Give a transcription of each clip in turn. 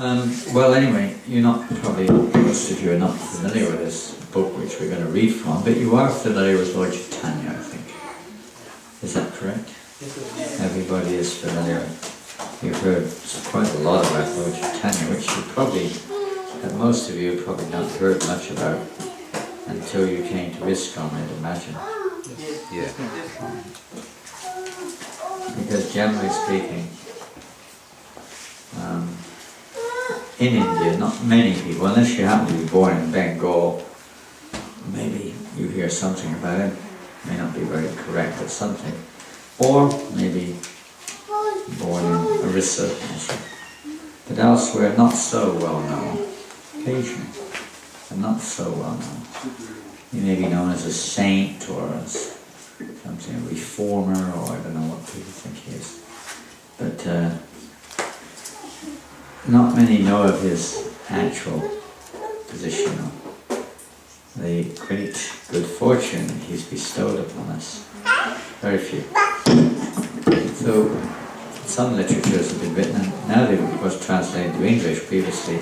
Well, anyway, most of you are not familiar with this book which we're going to read from, but you are familiar with Lord Chaitanya, I think. Is that correct? Everybody is familiar. You've heard quite a lot about Lord Chaitanya, which most of you probably not heard much about until you came to ISKCON, I'd imagine. Yeah. Because generally speaking, in India, not many people, unless you happen to be born in Bengal, maybe you hear something about it, may not be very correct, but something. Or maybe born in Orissa, but elsewhere not so well known, occasionally, but not so well known. You may be known as a saint or as something, a reformer, or I don't know what people think he is. But not many know of his actual position, the great good fortune that he's bestowed upon us. Very few. So, some literatures have been written, and now they've of course translated to English. Previously,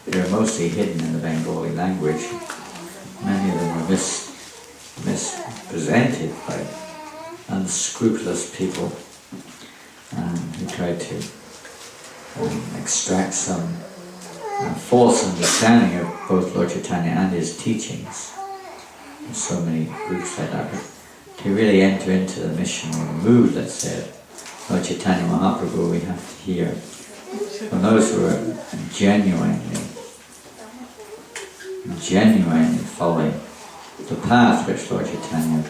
they were mostly hidden in the Bengali language. Many of them were mispresented by unscrupulous people who tried to extract some false understanding of both Lord Chaitanya and his teachings. There's so many groups like that. But to really enter into the mission or the mood, let's say, of Lord Chaitanya Mahaprabhu, we have to hear from those who are genuinely following the path which Lord Chaitanya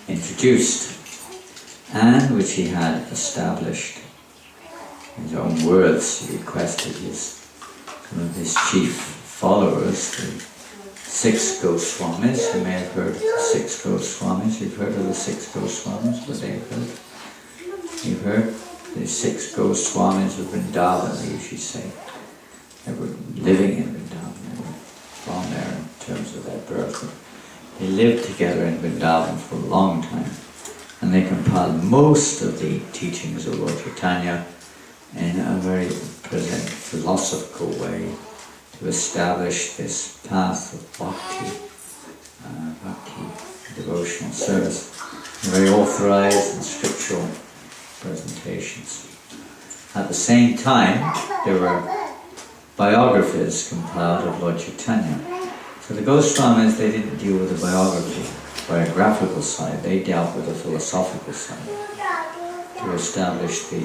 introduced and which he had established. In his own words, he requested some of his chief followers, the 6 Goswamis. You may have heard of the 6 Goswamis. You've heard of the 6 Goswamis? What they've heard? You've heard the 6 Goswamis of Vrindavan, they usually say. They were living in Vrindavan. They were from there in terms of their birth. They lived together in Vrindavan for a long time. And they compiled most of the teachings of Lord Chaitanya in a very present philosophical way to establish this path of bhakti, devotional service, very authorized and scriptural presentations. At the same time, there were biographies compiled of Lord Chaitanya. So the Goswamis, they didn't deal with the biographical side, they dealt with the philosophical side to establish the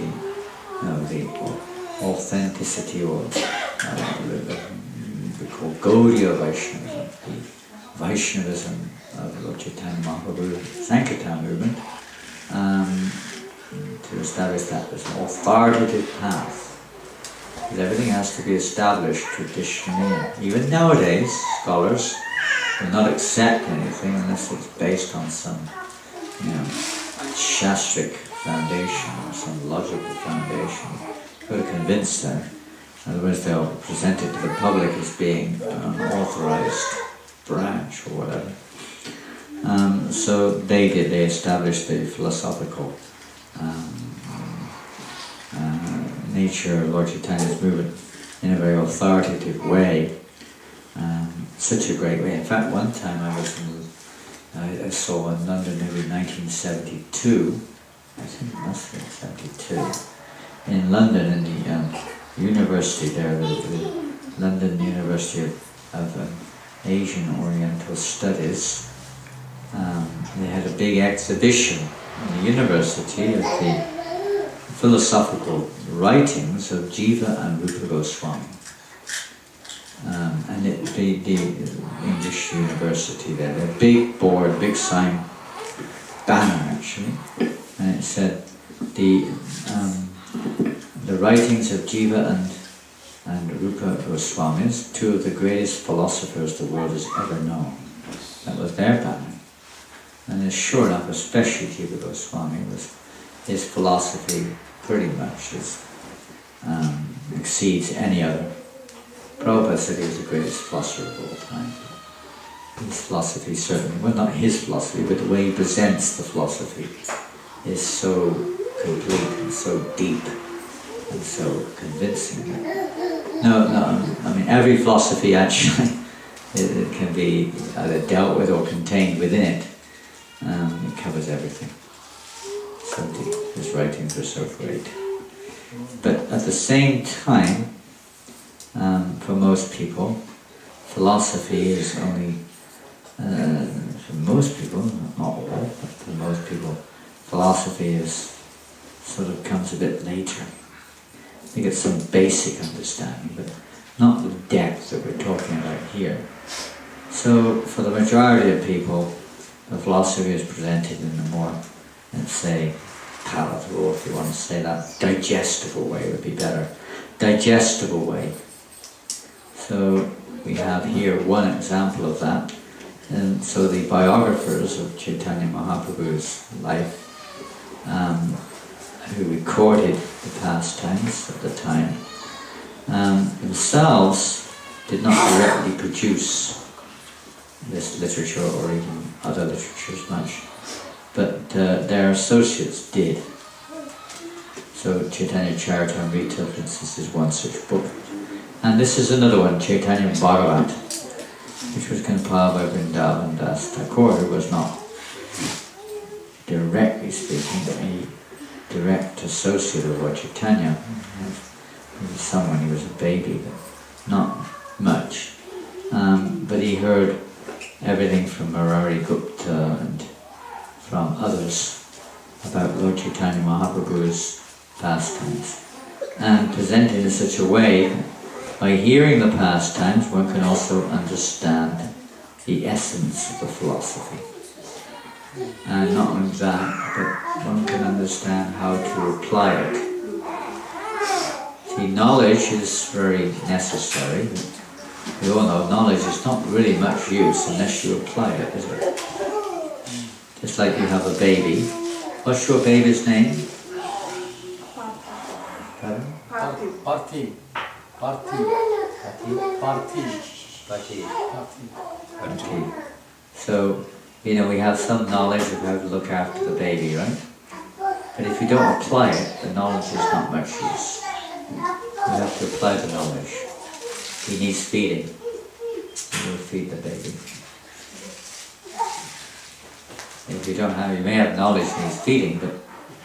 authenticity or we call Gaudiya Vaishnavism, the Vaishnavism of Lord Chaitanya Mahaprabhu, Sankirtan movement, to establish that as an authoritative path. Because everything has to be established traditionally. Even nowadays, scholars will not accept anything unless it's based on some, shastric foundation or some logical foundation. You've got to convince them. Otherwise they'll present it to the public as being an unauthorized branch or whatever. So they established the philosophical nature of Lord Chaitanya's movement in a very authoritative way. Such a great way. In fact, one time I saw in London, maybe 1972, I think it must have been 72, in London, in the university there, the London University of Asian Oriental Studies. They had a big exhibition in the university of the philosophical writings of Jiva and Rupa Goswami. And the English university there, a big board, big sign, banner actually, and it said the writings of Jiva and Rupa Goswamis, 2 of the greatest philosophers the world has ever known. That was their banner. And sure enough, especially Jiva Goswami, his philosophy pretty much exceeds any other. Prabhupada said he was the greatest philosopher of all time. His philosophy certainly, well, not his philosophy, but the way he presents the philosophy is so complete and so deep and so convincing. No, I mean every philosophy actually it can be either dealt with or contained within it. It covers everything. So his writings are so great. But at the same time, for most people, philosophy is only, for most people, not all, but for most people, philosophy is sort of comes a bit later. They get some basic understanding, but not the depth that we're talking about here. So for the majority of people, the philosophy is presented in a more, let's say, palatable, if you want to say that, digestible way would be better. Digestible way. So we have here one example of that. And so the biographers of Chaitanya Mahaprabhu's life, who recorded the pastimes at the time, themselves did not directly produce this literature or even other literatures much, but their associates did. So Chaitanya Charitamrita, for instance, is one such book. And this is another one, Chaitanya Bhagavat, which was compiled by Vrindavan Das Thakur, who was not, directly speaking, a direct associate of Lord Chaitanya. He was someone, he was a baby, but not much. But he heard everything from Murari Gupta and from others about Lord Chaitanya Mahaprabhu's pastimes, and presented in such a way that by hearing the pastimes one can also understand the essence of the philosophy. And not only that, but one can understand how to apply it. See, knowledge is very necessary. We all know knowledge is not really much use unless you apply it, is it? Just like you have a baby. What's your baby's name? Pardon? Party. So, we have some knowledge of how to look after the baby, right? But if you don't apply it, the knowledge is not much use. You have to apply the knowledge. He needs feeding. You will feed the baby. If you don't have, you may have knowledge he needs feeding, but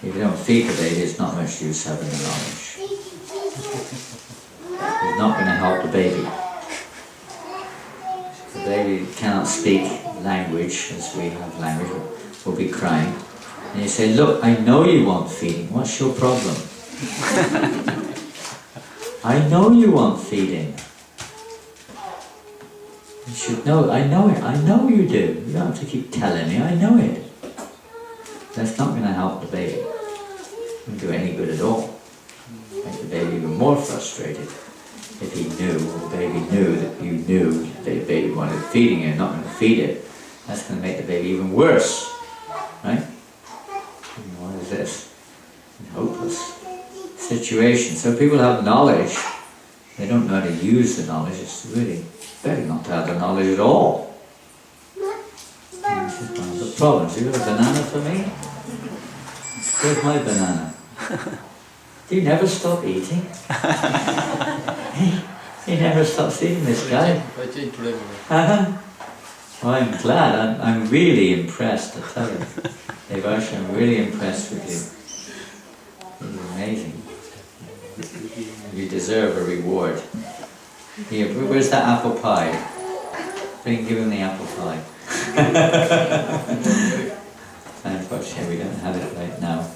if you don't feed the baby, it's not much use having the knowledge. It's not going to help the baby. The baby cannot speak language as we have language, will be crying. And you say, look, I know you want feeding. What's your problem? I know you want feeding. You should know, I know it, I know you do. You don't have to keep telling me, I know it. That's not going to help the baby. It won't do any good at all. Make the baby even more frustrated. If he knew, or the baby knew that you knew that the baby wanted feeding and not going to feed it, that's going to make the baby even worse. Right? What is this? A hopeless situation. So people have knowledge, they don't know how to use the knowledge. It's really better not to have the knowledge at all. And this is one of the problems. You got a banana for me? Where's my banana? Do you never stop eating? He never stops eating, this guy. Well, I'm glad. I'm really impressed, I tell you. Devash, I'm really impressed with you. You're amazing. You deserve a reward. Here, where's that apple pie? Give him the apple pie. Unfortunately, we don't have it right now.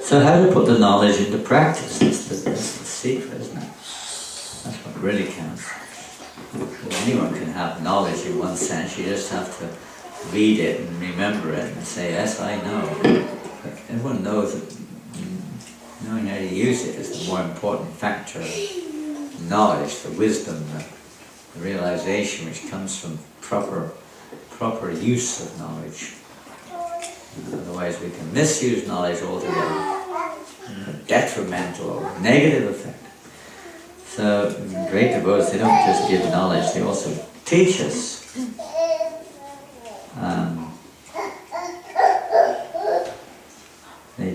So how to put the knowledge into practice, that's the secret, isn't it? That's what really counts. Anyone can have knowledge in one sense, you just have to read it and remember it and say, yes, I know. But everyone knows that knowing how to use it is the more important factor. Knowledge, the wisdom, the realization which comes from proper use of knowledge. Otherwise we can misuse knowledge altogether. Detrimental or negative effect. So great devotees, they don't just give knowledge, they also teach us.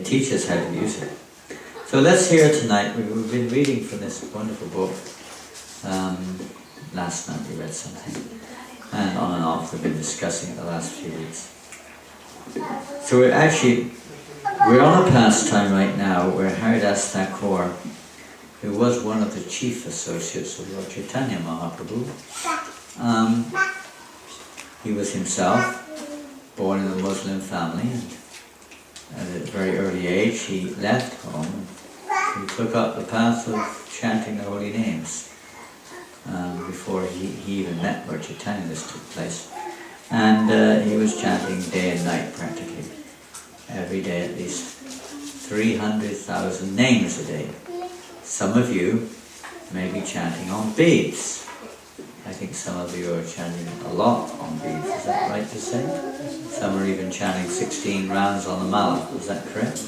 teach us how to use it. So let's hear tonight. We've been reading from this wonderful book. Last night we read something, and on and off we've been discussing it the last few weeks. So we're on a pastime right now where Haridas Thakur, who was one of the chief associates of Lord Chaitanya Mahaprabhu, he was himself born in a Muslim family, and at a very early age he left home and he took up the path of chanting the holy names. Before he even met Lord Chaitanya, this took place. And he was chanting day and night practically. Every day at least 300,000 names a day. Some of you may be chanting on beads. I think some of you are chanting a lot on beads, is that right to say? Some are even chanting 16 rounds on the mala, is that correct?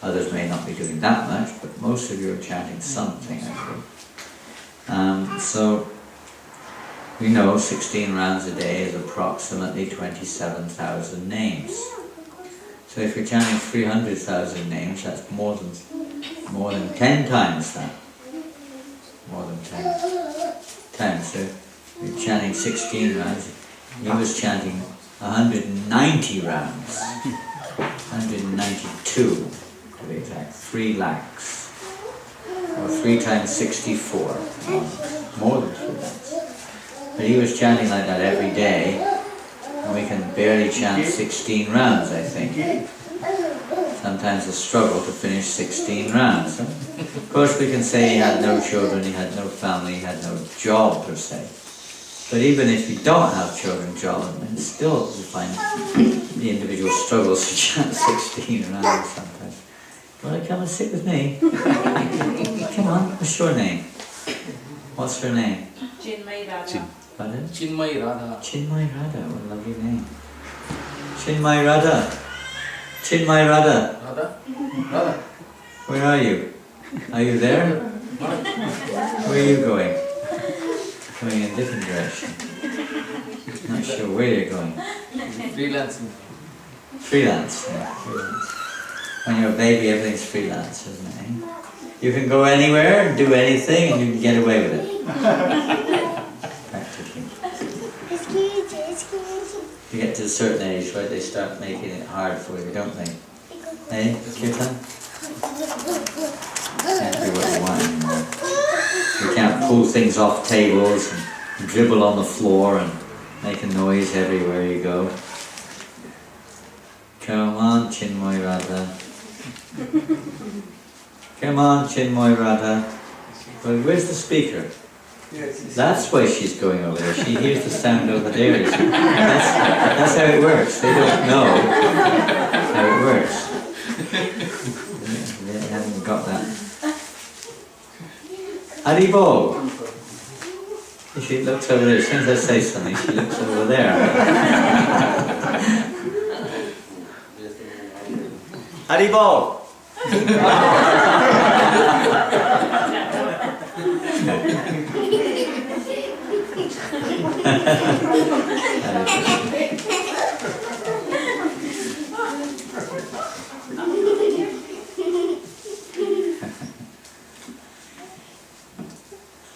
Others may not be doing that much, but most of you are chanting something, I think. So we know 16 rounds a day is approximately 27,000 names. So if you're chanting 300,000 names, that's more than 10 times that. More than 10 times. So you're chanting 16 rounds. He was chanting 190 rounds. 192 to be exact. 3 lakhs. Or 3 times 64, more than 3 lakhs. But he was chanting like that every day, and we can barely chant 16 rounds, I think. Sometimes a struggle to finish 16 rounds. Of course we can say he had no children, he had no family, he had no job per se. But even if you don't have children, job, and still you find the individual struggles to chant 16 rounds sometimes. You want to come and sit with me? Come on, what's your name? What's her name? Chinmay Radha. Pardon? Chinmay Radha. Chinmay Radha, what a lovely name. Chinmay Radha. Chinmay Radha. Radha? Radha. Where are you? Are you there? Where are you going? Going in a different direction. Not sure where you're going. Freelancing. Freelance, yeah, freelance. When you're a baby, everything's freelance, isn't it? Eh? You can go anywhere and do anything and you can get away with it. Practically. You get to a certain age, right, they start making it hard for you, don't they? Hey, Kirtan? Can't do what you want anymore. You can't pull things off tables and dribble on the floor and make a noise everywhere you go. Come on, Chinmay Radha. Come on, Chinmay Radha. Well, where's the speaker? That's why she's going over there. She hears the sound over there. That's how it works. They don't know how it works. They haven't got that. Haribo! She looks over there. As soon as I say something, she looks over there. Haribo!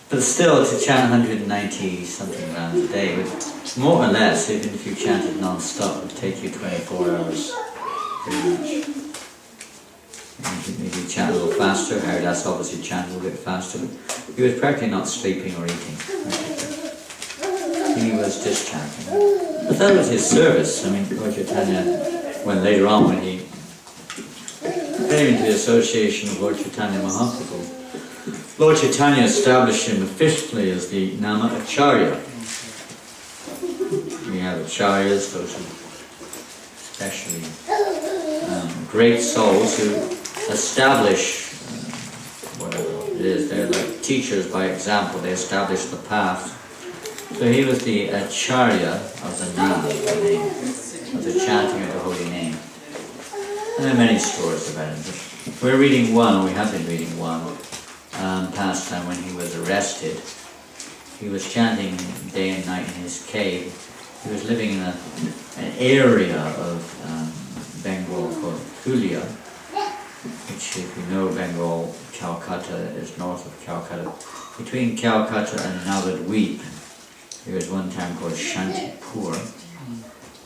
But still, to chant 190 something rounds a day would, more or less, even if you chanted non-stop, would take you 24 hours. Pretty much. Maybe chant a little faster. Haridas obviously chanted a little bit faster, but he was practically not sleeping or eating. He was just chanting. But that was his service. I mean, Lord Chaitanya, when later on, when he came into the association of Lord Chaitanya Mahaprabhu, Lord Chaitanya established him officially as the Nama Acharya. We have Acharyas, those who especially great souls who establish whatever it is. They're like teachers by example. They establish the path. So he was the Acharya of the Nama, the name, of the chanting of the holy name. And there are many stories about him. But we're reading one, we have been reading one, pastime when he was arrested. He was chanting day and night in his cave. He was living in an area of Bengal called Kulia, which, if you know Bengal, Calcutta is north of Calcutta. Between Calcutta and Navadweep, there was one town called Shantipur,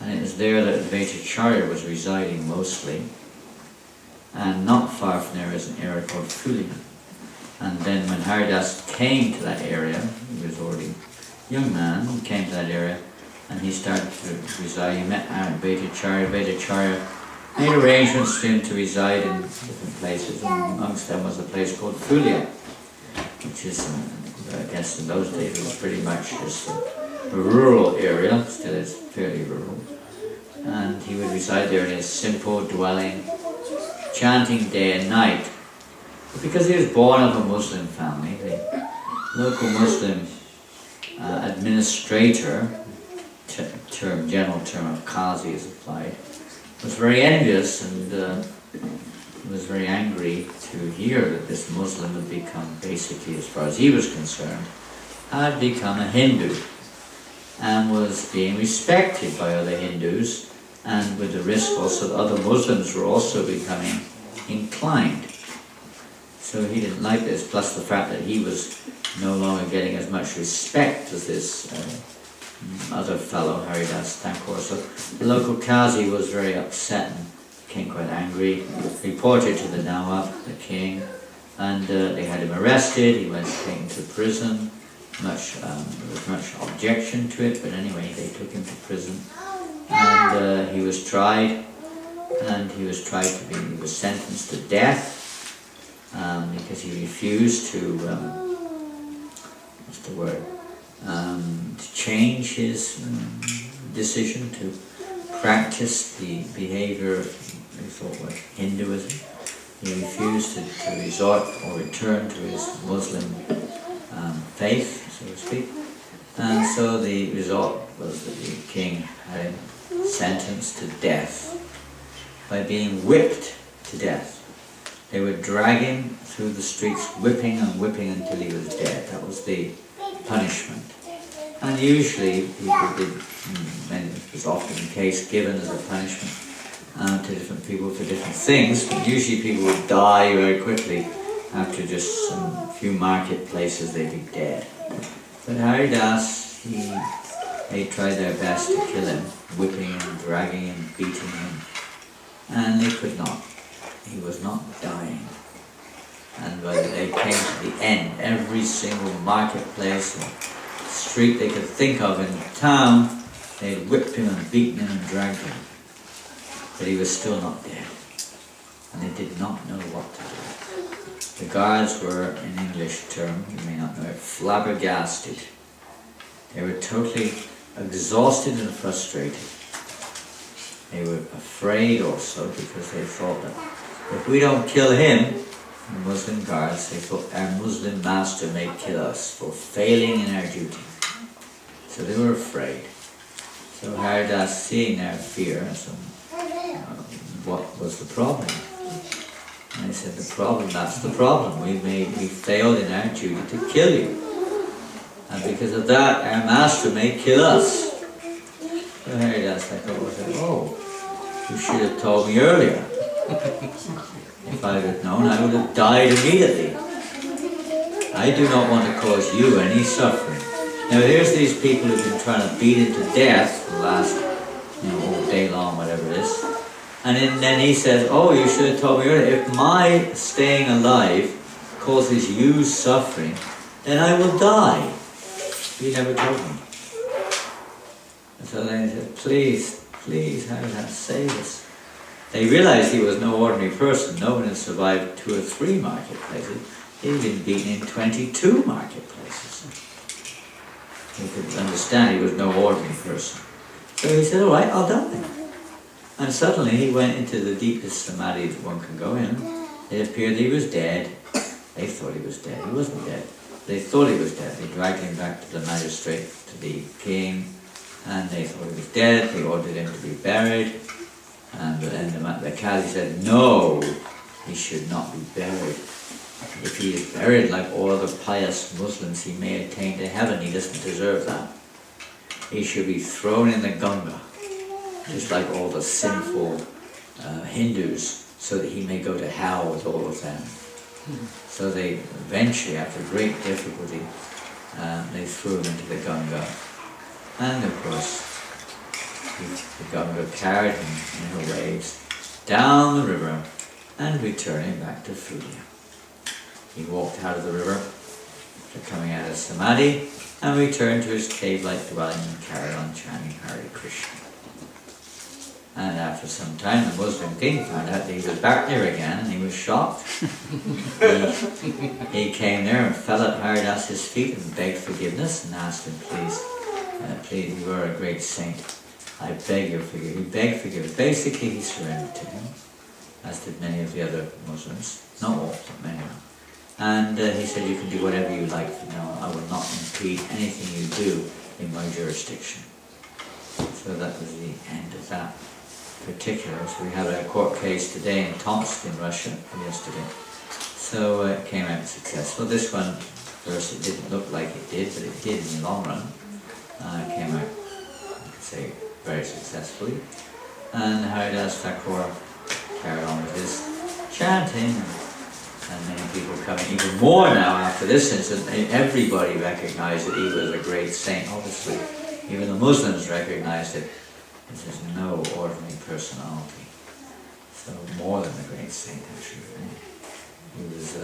and it was there that Advaitacharya was residing mostly. And not far from there is an area called Fulia. And then when Haridas came to that area, he was already a young man, he came to that area and he started to reside. He met Advaitacharya. Advaitacharya made arrangements for him to reside in different places, and amongst them was a place called Fulia, which is, I guess in those days, it was pretty much just a rural area, still is fairly rural. And he would reside there in his simple dwelling, chanting day and night. But because he was born of a Muslim family, the local Muslim administrator, general term of Qazi is applied, was very envious and was very angry to hear that this Muslim had become, basically as far as he was concerned, had become a Hindu and was being respected by other Hindus, and with the risk also that other Muslims were also becoming inclined. So he didn't like this, plus the fact that he was no longer getting as much respect as this other fellow, Haridas Thakur. So the local Qazi was very upset and became quite angry, reported to the Nawab, the king, and they had him arrested. He was taken to prison. There was much objection to it, but anyway, they took him to prison. And he was tried, and he was sentenced to death because he refused to, to change his decision to practice the behavior he thought was Hinduism. He refused to resort or return to his Muslim faith, so to speak. And so the result was that the king had him sentenced to death by being whipped to death. They would drag him through the streets, whipping and whipping until he was dead. That was the punishment. And usually people did, it was often the case, given as a punishment to different people for different things, but usually people would die very quickly. After just some few marketplaces, they'd be dead. But Haridas, they tried their best to kill him, whipping and dragging and beating him, and they could not. He was not dying. And when they came to the end, every single marketplace and street they could think of in the town, they had whipped him and beaten him and dragged him. But he was still not dead. And they did not know what to do. The guards were, in English term, you may not know it, flabbergasted. They were totally exhausted and frustrated. They were afraid also because they thought that if we don't kill him, the Muslim guards, they thought our Muslim master may kill us for failing in our duty. So they were afraid. So Haridas, seeing their fear, so, what was the problem? And I said, that's the problem. We failed in our duty to kill you. And because of that, our master may kill us. So Haridas Thakur said, oh, you should have told me earlier. If I had known, I would have died immediately. I do not want to cause you any suffering. Now here's these people who've been trying to beat him to death for the last, all day long, whatever it is. And then he says, oh, you should have told me earlier, if my staying alive causes you suffering, then I will die. You never told me. And so then he said, please, Haridas, save us. They realized he was no ordinary person. No one had survived 2 or 3 marketplaces. He'd been beaten in 22 marketplaces. He could understand he was no ordinary person. So he said, all right, I'll die. And suddenly he went into the deepest samadhi that one can go in. It appeared that he was dead. They thought he was dead. He wasn't dead. They thought he was dead. They dragged him back to the magistrate, to the king, and they thought he was dead. They ordered him to be buried. And then the Qazi said, no, he should not be buried. If he is buried like all other pious Muslims, he may attain to heaven. He doesn't deserve that. He should be thrown in the Ganga, just like all the sinful Hindus so that he may go to hell with all of them. So they eventually, after great difficulty, they threw him into the Ganga. And of course, the Ganga carried him in her waves down the river and returning back to Fulia. He walked out of the river after coming out of Samadhi and returned to his cave-like dwelling and carried on chanting Hare Krishna. And after some time, the Muslim king found out that he was back there again, and he was shocked. He came there and fell at Haridas's feet and begged forgiveness and asked him, please, you are a great saint. I beg your forgiveness. He begged forgiveness. Basically, he surrendered to him, as did many of the other Muslims. Not all, but many. And he said, you can do whatever you like from now on. I will not impede anything you do in my jurisdiction. So that was the end of that particular. So we had a court case today in Tomsk in Russia, yesterday. So it came out successful. This one, first, it didn't look like it did, but it did in the long run. It came out, I could say, very successfully. And Haridas Thakur carried on with his chanting, and many people coming even more now after this incident. Everybody recognized that he was a great saint, obviously. Even the Muslims recognized it. This is no ordinary personality. So more than a great saint, actually. He was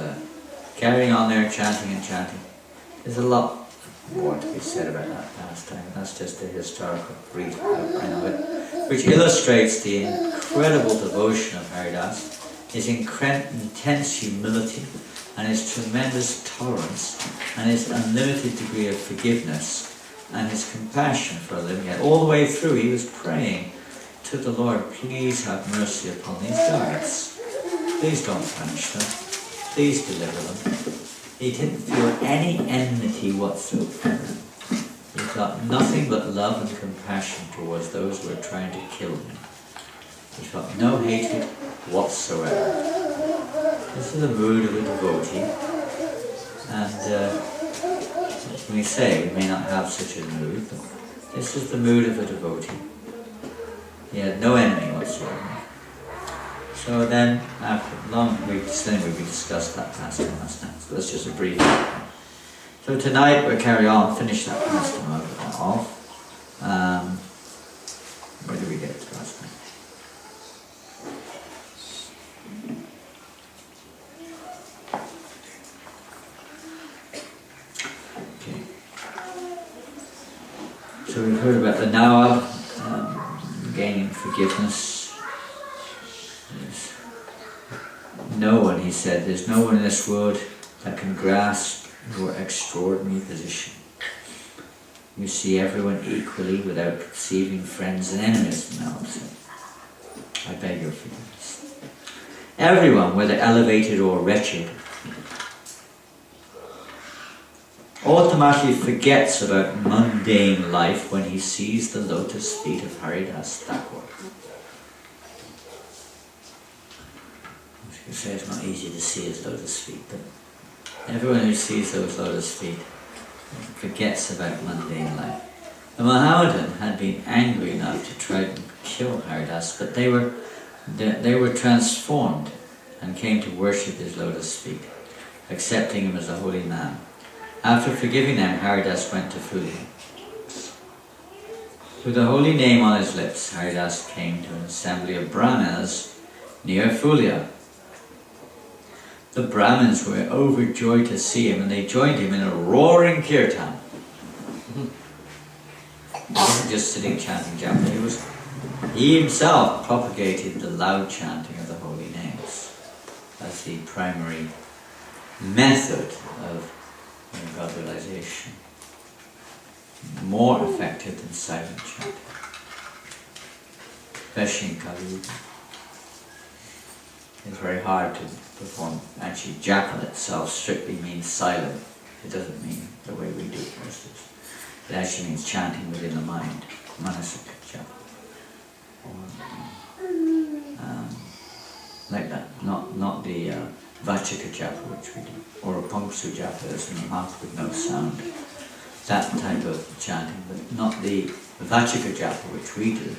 carrying on there, chanting and chanting. There's a lot more to be said about that pastime. That's just a historical brief outline of it, which illustrates the incredible devotion of Haridas, his intense humility, and his tremendous tolerance, and his unlimited degree of forgiveness, and his compassion for a living. Yet all the way through he was praying to the Lord, please have mercy upon these guards. Please don't punish them. Please deliver them. He didn't feel any enmity whatsoever. He felt nothing but love and compassion towards those who were trying to kill him. He felt no hatred whatsoever. This is the mood of a devotee. And when we say we may not have such a mood, but this is the mood of a devotee. He had no enemy whatsoever. So then, after long weeks, we discussed that pastime last night. So that's just a brief. So tonight we'll carry on, finish that pastime off. Where did we get to last night? Okay. So we've heard about the Nawab gaining forgiveness. No one, he said, there's no one in this world that can grasp your extraordinary position. You see everyone equally without perceiving friends and enemies. Now, I beg your forgiveness. Everyone, whether elevated or wretched, automatically forgets about mundane life when he sees the lotus feet of Haridas Thakur. You say it's not easy to see his lotus feet, but everyone who sees those lotus feet forgets about mundane life. The Mohammedan had been angry enough to try to kill Haridas, but they were transformed and came to worship his lotus feet, accepting him as a holy man. After forgiving them, Haridas went to Fulia. With the holy name on his lips, Haridas came to an assembly of Brahmanas near Fulia. The Brahmins were overjoyed to see him, and they joined him in a roaring kirtan. He wasn't just sitting chanting japa, he himself propagated the loud chanting of the holy names as the primary method of God realization. More effective than silent chanting, especially in Kali Yuga. It's very hard to perform. Actually, japa itself strictly means silent. It doesn't mean the way we do it most of it. It actually means chanting within the mind, manasika japa. Like that, not the vachika japa which we do, or a pungsu japa as in the mouth with no sound. That type of chanting, but not the vachika japa which we do,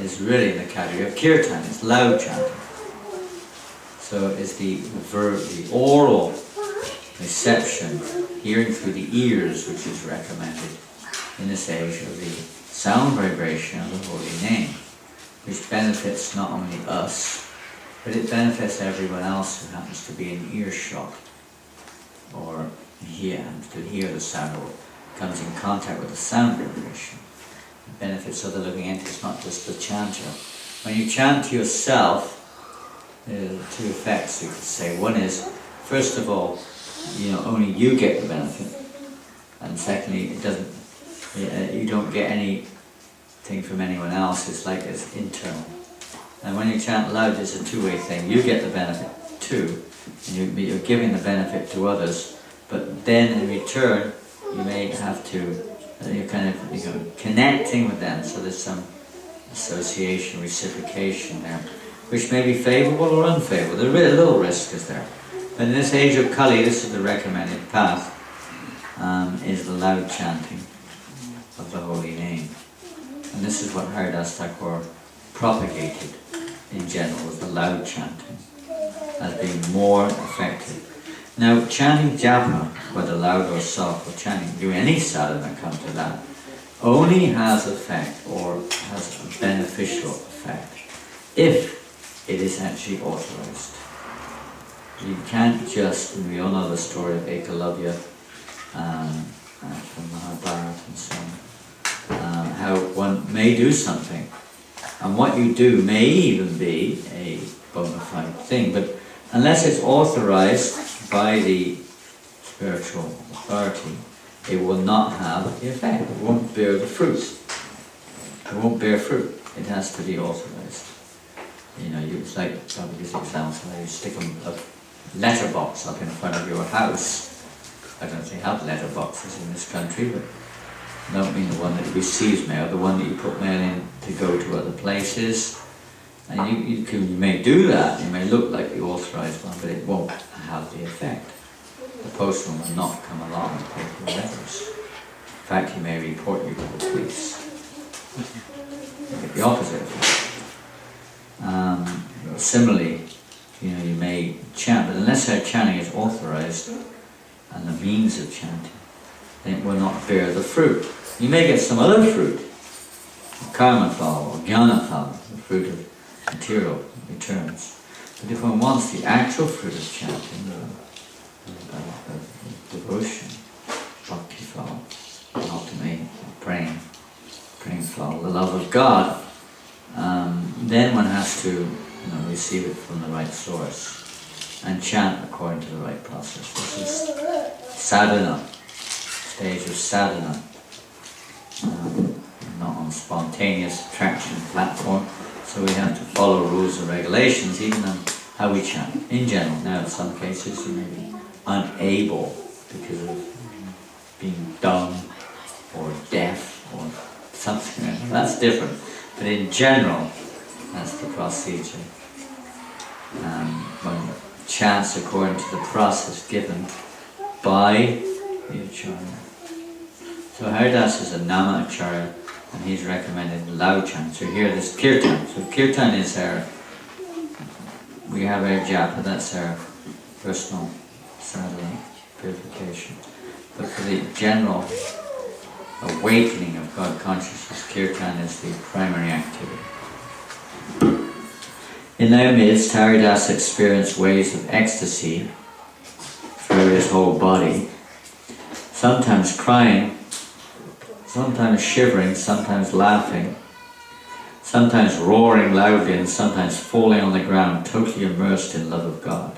is really in the category of kirtan. It's loud chanting. So it's the oral reception, hearing through the ears, which is recommended in this age, of the sound vibration of the holy name, which benefits not only us, but it benefits everyone else who happens to be in earshot, or happens to hear the sound, or comes in contact with the sound vibration. It benefits other living entities, not just the chanter. When you chant to yourself, there are two effects, you could say. One is, first of all, only you get the benefit, and secondly, you don't get anything from anyone else. It's like it's internal. And when you chant loud, it's a two-way thing. You get the benefit too, and you're giving the benefit to others. But then in return, you may have to, you're kind of connecting with them. So there's some association, reciprocation there, which may be favourable or unfavourable. There's a little risk is there. But in this age of Kali, this is the recommended path, is the loud chanting of the holy name. And this is what Haridas Thakur propagated in general, was the loud chanting as being more effective. Now, chanting japa, whether loud or soft, or chanting, do any sadhana come to that, only has effect, or has a beneficial effect, if it is actually authorized. You can't just, and we all know the story of Ekalavya from Mahabharata and so on, how one may do something, and what you do may even be a bona fide thing, but unless it's authorized by the spiritual authority, it will not have the effect. It won't bear the fruit. It won't bear fruit. It has to be authorized. It's like, probably this example, you stick a letterbox up in front of your house. I don't think they have letterboxes in this country, but I don't mean the one that receives mail, the one that you put mail in to go to other places. And you may do that, you may look like the authorized one, but it won't have the effect. The postman will not come along and take your letters. In fact, he may report you to the police. You get the opposite effect. Similarly, you may chant, but unless our chanting is authorized and the means of chanting, then it will not bear the fruit. You may get some other fruit, karma phala or jnana phala, the fruit of material returns. But if one wants the actual fruit of chanting, devotion, bhakti phala, ultimately praying phala, the love of God, then one has to receive it from the right source and chant according to the right process. This is sadhana, stage of sadhana, not on spontaneous attraction platform. So we have to follow rules and regulations even on how we chant in general. Now in some cases you may be unable because of being dumb or deaf or something. That's different. But in general, that's the procedure. One chants according to the process given by the Acharya. So Haridas is a Nama Acharya, and he's recommended loud chant. So here this kirtan. So kirtan is we have our japa, that's our personal sadhana, purification. But for the general awakening of God consciousness, kirtan is the primary activity. In their midst, Haridas experienced waves of ecstasy through his whole body, sometimes crying, sometimes shivering, sometimes laughing, sometimes roaring loudly, and sometimes falling on the ground, totally immersed in love of God.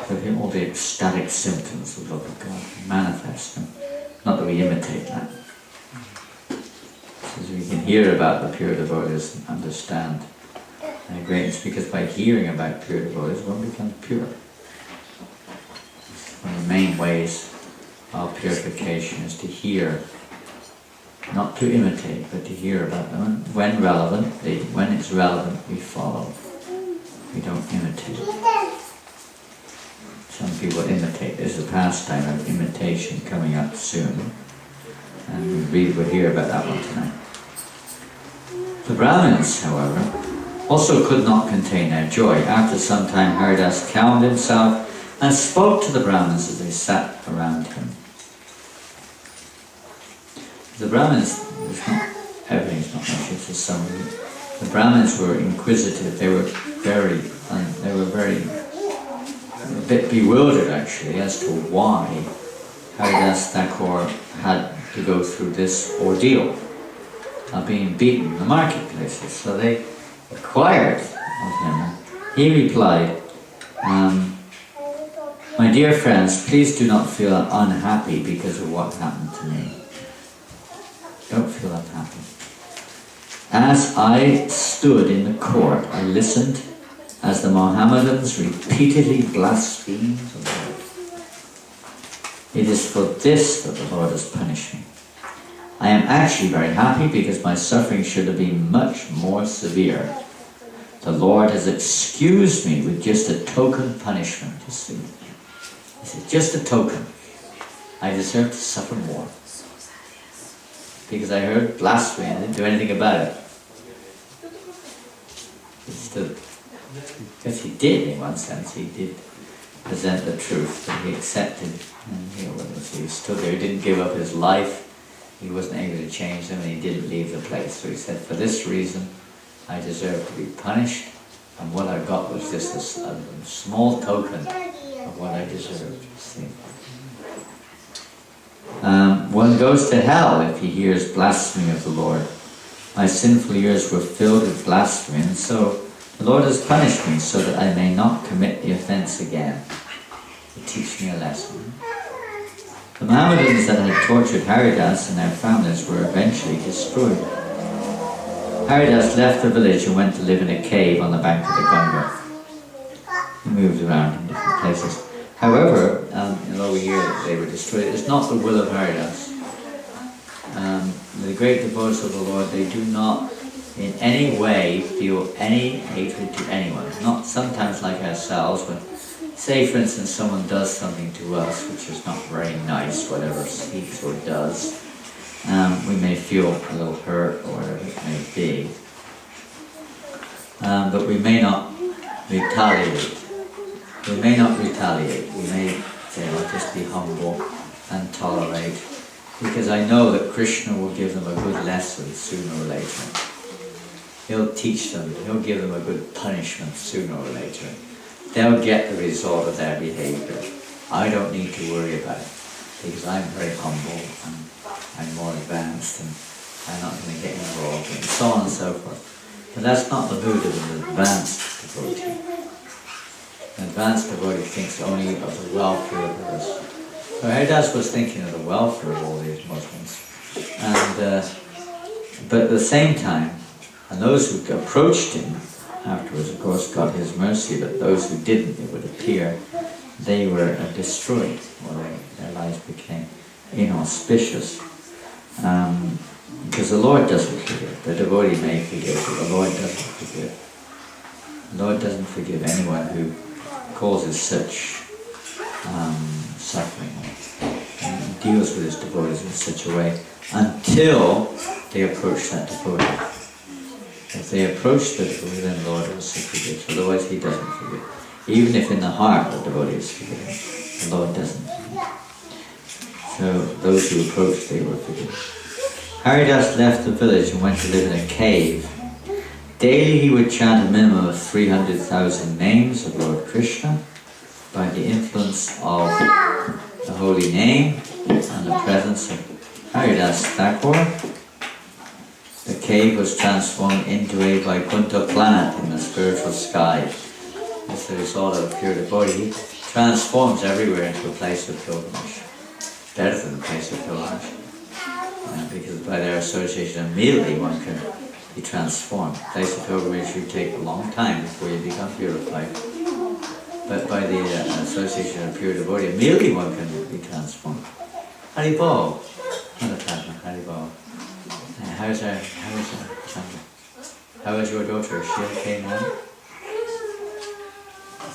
So all the ecstatic symptoms of love of God manifest, and not that we imitate that. Because we can hear about the pure devotees and understand their greatness, because by hearing about pure devotees, one becomes pure. One of the main ways of purification is to hear, not to imitate, but to hear about them. And when relevant, when it's relevant, we follow. We don't imitate. Some people imitate. There's a pastime of imitation coming up soon, and we'll hear about that one tonight. The Brahmins, however, also could not contain their joy. After some time, Haridas calmed himself and spoke to the Brahmins as they sat around him. The Brahmins, everything's not much, it's a summary. The Brahmins were inquisitive. They were very a bit bewildered actually as to why Haridas Thakur had to go through this ordeal of being beaten in the marketplaces. So they inquired of him. He replied, "My dear friends, please do not feel unhappy because of what happened to me. Don't feel unhappy. As I stood in the court, I listened as the Mohammedans repeatedly blasphemed the Lord. It is for this that the Lord has punished me. I am actually very happy because my suffering should have been much more severe. The Lord has excused me with just a token punishment, you see. He said, just a token. I deserve to suffer more. Because I heard blasphemy and I didn't do anything about it. Because he did, in one sense, he did present the truth that he accepted. And he stood there, he didn't give up his life, he wasn't able to change them, and he didn't leave the place. So he said, for this reason, I deserve to be punished, and what I got was just a small token of what I deserved. See? One goes to hell if he hears blasphemy of the Lord. My sinful ears were filled with blasphemy, and so the Lord has punished me so that I may not commit the offense again. To teach me a lesson. The Mohammedans that had tortured Haridas and their families were eventually destroyed. Haridas left the village and went to live in a cave on the bank of the Ganga. He moved around in different places. However, although we hear that they were destroyed, it's not the will of Haridas. The great devotees of the Lord, they do not in any way feel any hatred to anyone. Not sometimes like ourselves, when, say for instance, someone does something to us which is not very nice, whatever speaks or does, we may feel a little hurt or whatever it may be. But we may not retaliate. We may not retaliate. We may say, I'll just be humble and tolerate, because I know that Krishna will give them a good lesson sooner or later. He'll teach them, he'll give them a good punishment sooner or later. They'll get the result of their behavior. I don't need to worry about it, because I'm very humble and I'm more advanced and I'm not going to get involved, and so on and so forth. But that's not the mood of an advanced devotee. An advanced devotee thinks only of the welfare of others. So Haridas was thinking of the welfare of all these Muslims. But at the same time, and those who approached him afterwards, of course, got his mercy, but those who didn't, it would appear, they were destroyed, or their lives became inauspicious. Because the Lord doesn't forgive. The devotee may forgive, but the Lord doesn't forgive. The Lord doesn't forgive anyone who causes such suffering, and deals with his devotees in such a way until they approach that devotee. If they approach the devotee, then the Lord also forgives. Otherwise, he doesn't forgive. Even if in the heart the devotee is forgiven, the Lord doesn't forgive. So those who approached, they were forgiven. Haridas left the village and went to live in a cave. Daily he would chant a minimum of 300,000 names of Lord Krishna. By the influence of the holy name and the presence of Haridas Thakur, the cave was transformed into a Vaikuntha planet in the spiritual sky. As the result of a pure devotee, he transforms everywhere into a place of pilgrimage. Better than a place of pilgrimage. Because by their association, immediately one can be transformed. A place of pilgrimage should take a long time before you become purified. But by the association of pure devotee, immediately one can be transformed. Haribol. Haribol. How is your daughter? Is she okay now?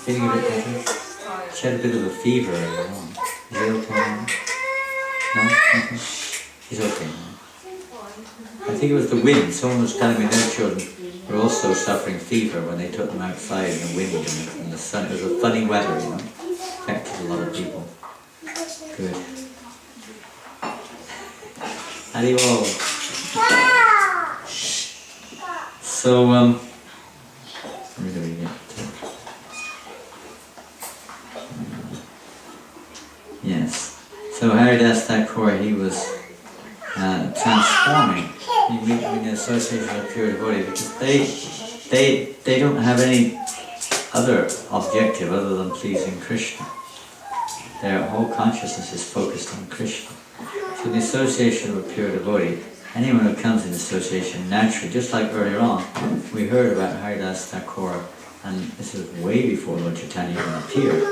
Feeling a bit better? She had a bit of a fever earlier on. Is it okay now? No? She's okay now. I think it was the wind. Someone was telling me their children were were also suffering fever when they took them outside in the wind and the sun. It was a funny weather, you know, affected a lot of people. Good. Haribo. So, where do we get to? Yes. So Haridas Thakur, he was transforming in the association of pure devotee, because they don't have any other objective other than pleasing Krishna. Their whole consciousness is focused on Krishna. So the association of a pure devotee, anyone who comes in association naturally, just like earlier on, we heard about Haridas Thakur, and this is way before Lord Chaitanya even appeared,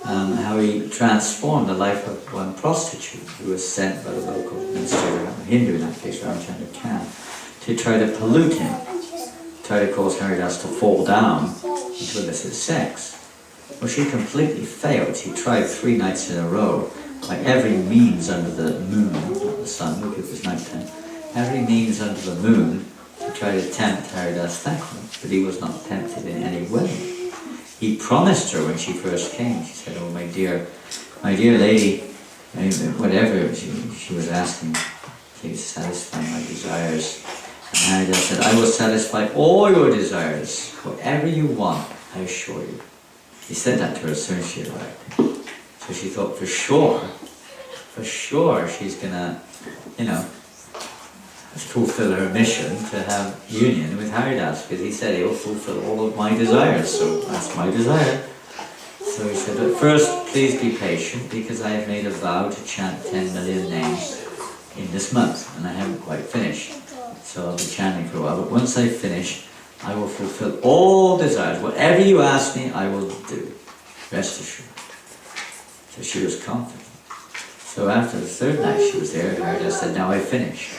how he transformed the life of one prostitute who was sent by the local administrator, a Hindu in that case, Ramchandra Khan, to try to pollute him, try to cause Haridas to fall down into illicit sex. Well, she completely failed. She tried 3 nights in a row, by every means under the moon, not the sun, because it was nighttime, every means under the moon to try to tempt Haridas Thakur, but he was not tempted in any way. He promised her when she first came. She said, "Oh, my dear lady," whatever she was asking, please satisfy my desires. And Haridas said, "I will satisfy all your desires, whatever you want, I assure you." He said that to her as soon as she arrived. So she thought, for sure, she's gonna, fulfill her mission to have union with Haridas, because he said he will fulfill all of my desires, so that's my desire. So he said, "But first, please be patient, because I have made a vow to chant 10 million names in this month, and I haven't quite finished. So I'll be chanting for a while, but once I finish, I will fulfill all desires. Whatever you ask me, I will do. Rest assured." So she was confident. So after the 3rd night she was there, Haridas said, "Now I've finished.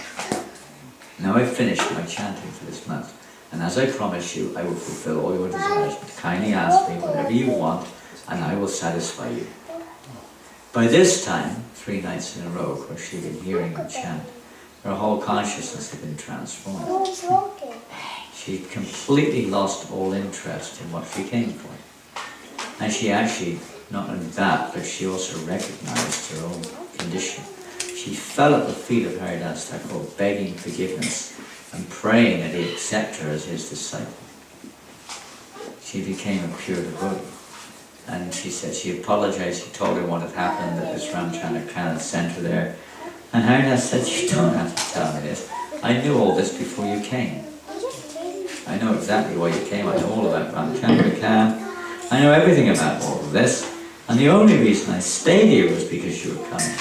Now I've finished my chanting for this month. And as I promised you, I will fulfill all your desires. Kindly ask me whatever you want, and I will satisfy you." By this time, 3 nights in a row, of course, she'd been hearing him chant. Her whole consciousness had been transformed. She completely lost all interest in what she came for. And she actually, not only that, but she also recognized her own condition. She fell at the feet of Haridas Thakur, begging forgiveness and praying that he accept her as his disciple. She became a pure devotee. And she said she apologized, she told him what had happened, that this Ramchandra Khan had sent her there. And Haridas said, "You don't have to tell me this. I knew all this before you came. I know exactly why you came. I know all about Ramchandra Khan. I know everything about all of this. And the only reason I stayed here was because you were coming.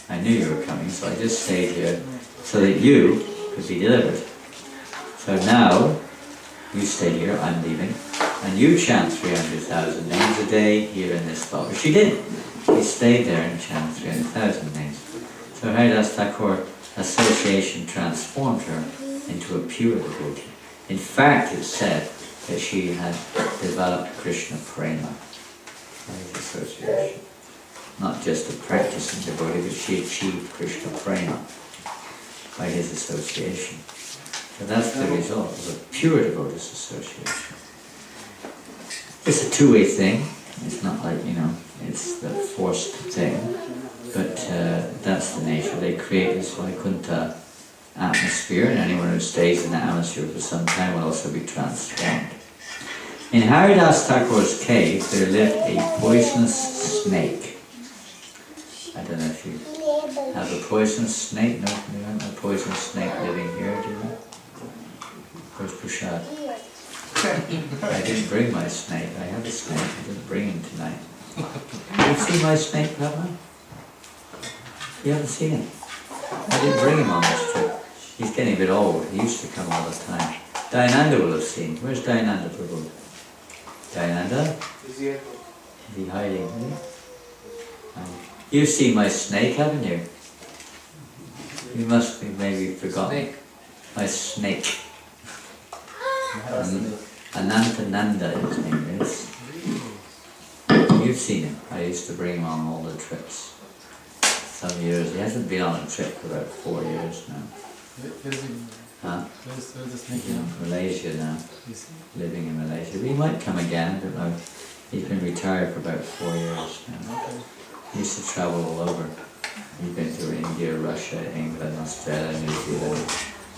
I knew you were coming, so I just stayed here so that you could be delivered. So now, you stay here, I'm leaving, and you chant 300,000 names a day here in this spot." But she didn't. She stayed there and chanted 300,000 names. So Haridas Thakur association transformed her into a pure devotee. In fact, it's said that she had developed Krishna prema by his association. Not just a practicing devotee, but she achieved Krishna prema by his association. So that's the result of a pure devotee's association. It's a two-way thing. It's not like, it's the forced thing. But that's the nature. They create this Vaikuntha atmosphere, and anyone who stays in that atmosphere for some time will also be transformed. In Haridas Thakur's cave, there lived a poisonous snake. I don't know if you have a poisonous snake. No, you don't have a poisonous snake living here, do you? Where's Prashad? I didn't bring my snake. I have a snake. I didn't bring him tonight. Have you seen my snake, Papa? You haven't seen him? I didn't bring him on this trip. He's getting a bit old. He used to come all the time. Dayananda will have seen. Where's Dayananda, Prabhu? Dayananda? Is he hiding? You've seen my snake, haven't you? You must be maybe forgotten. Snake. My snake. Anantananda his name is. You've seen him. I used to bring him on all the trips. Some years. He hasn't been on a trip for about 4 years now. Huh? Where's the snake He's in now? Malaysia now, You see? living in Malaysia. But he might come again, I don't know. He's been retired for about 4 years now. Okay. He used to travel all over. He's been to India, Russia, England, Australia, New Zealand,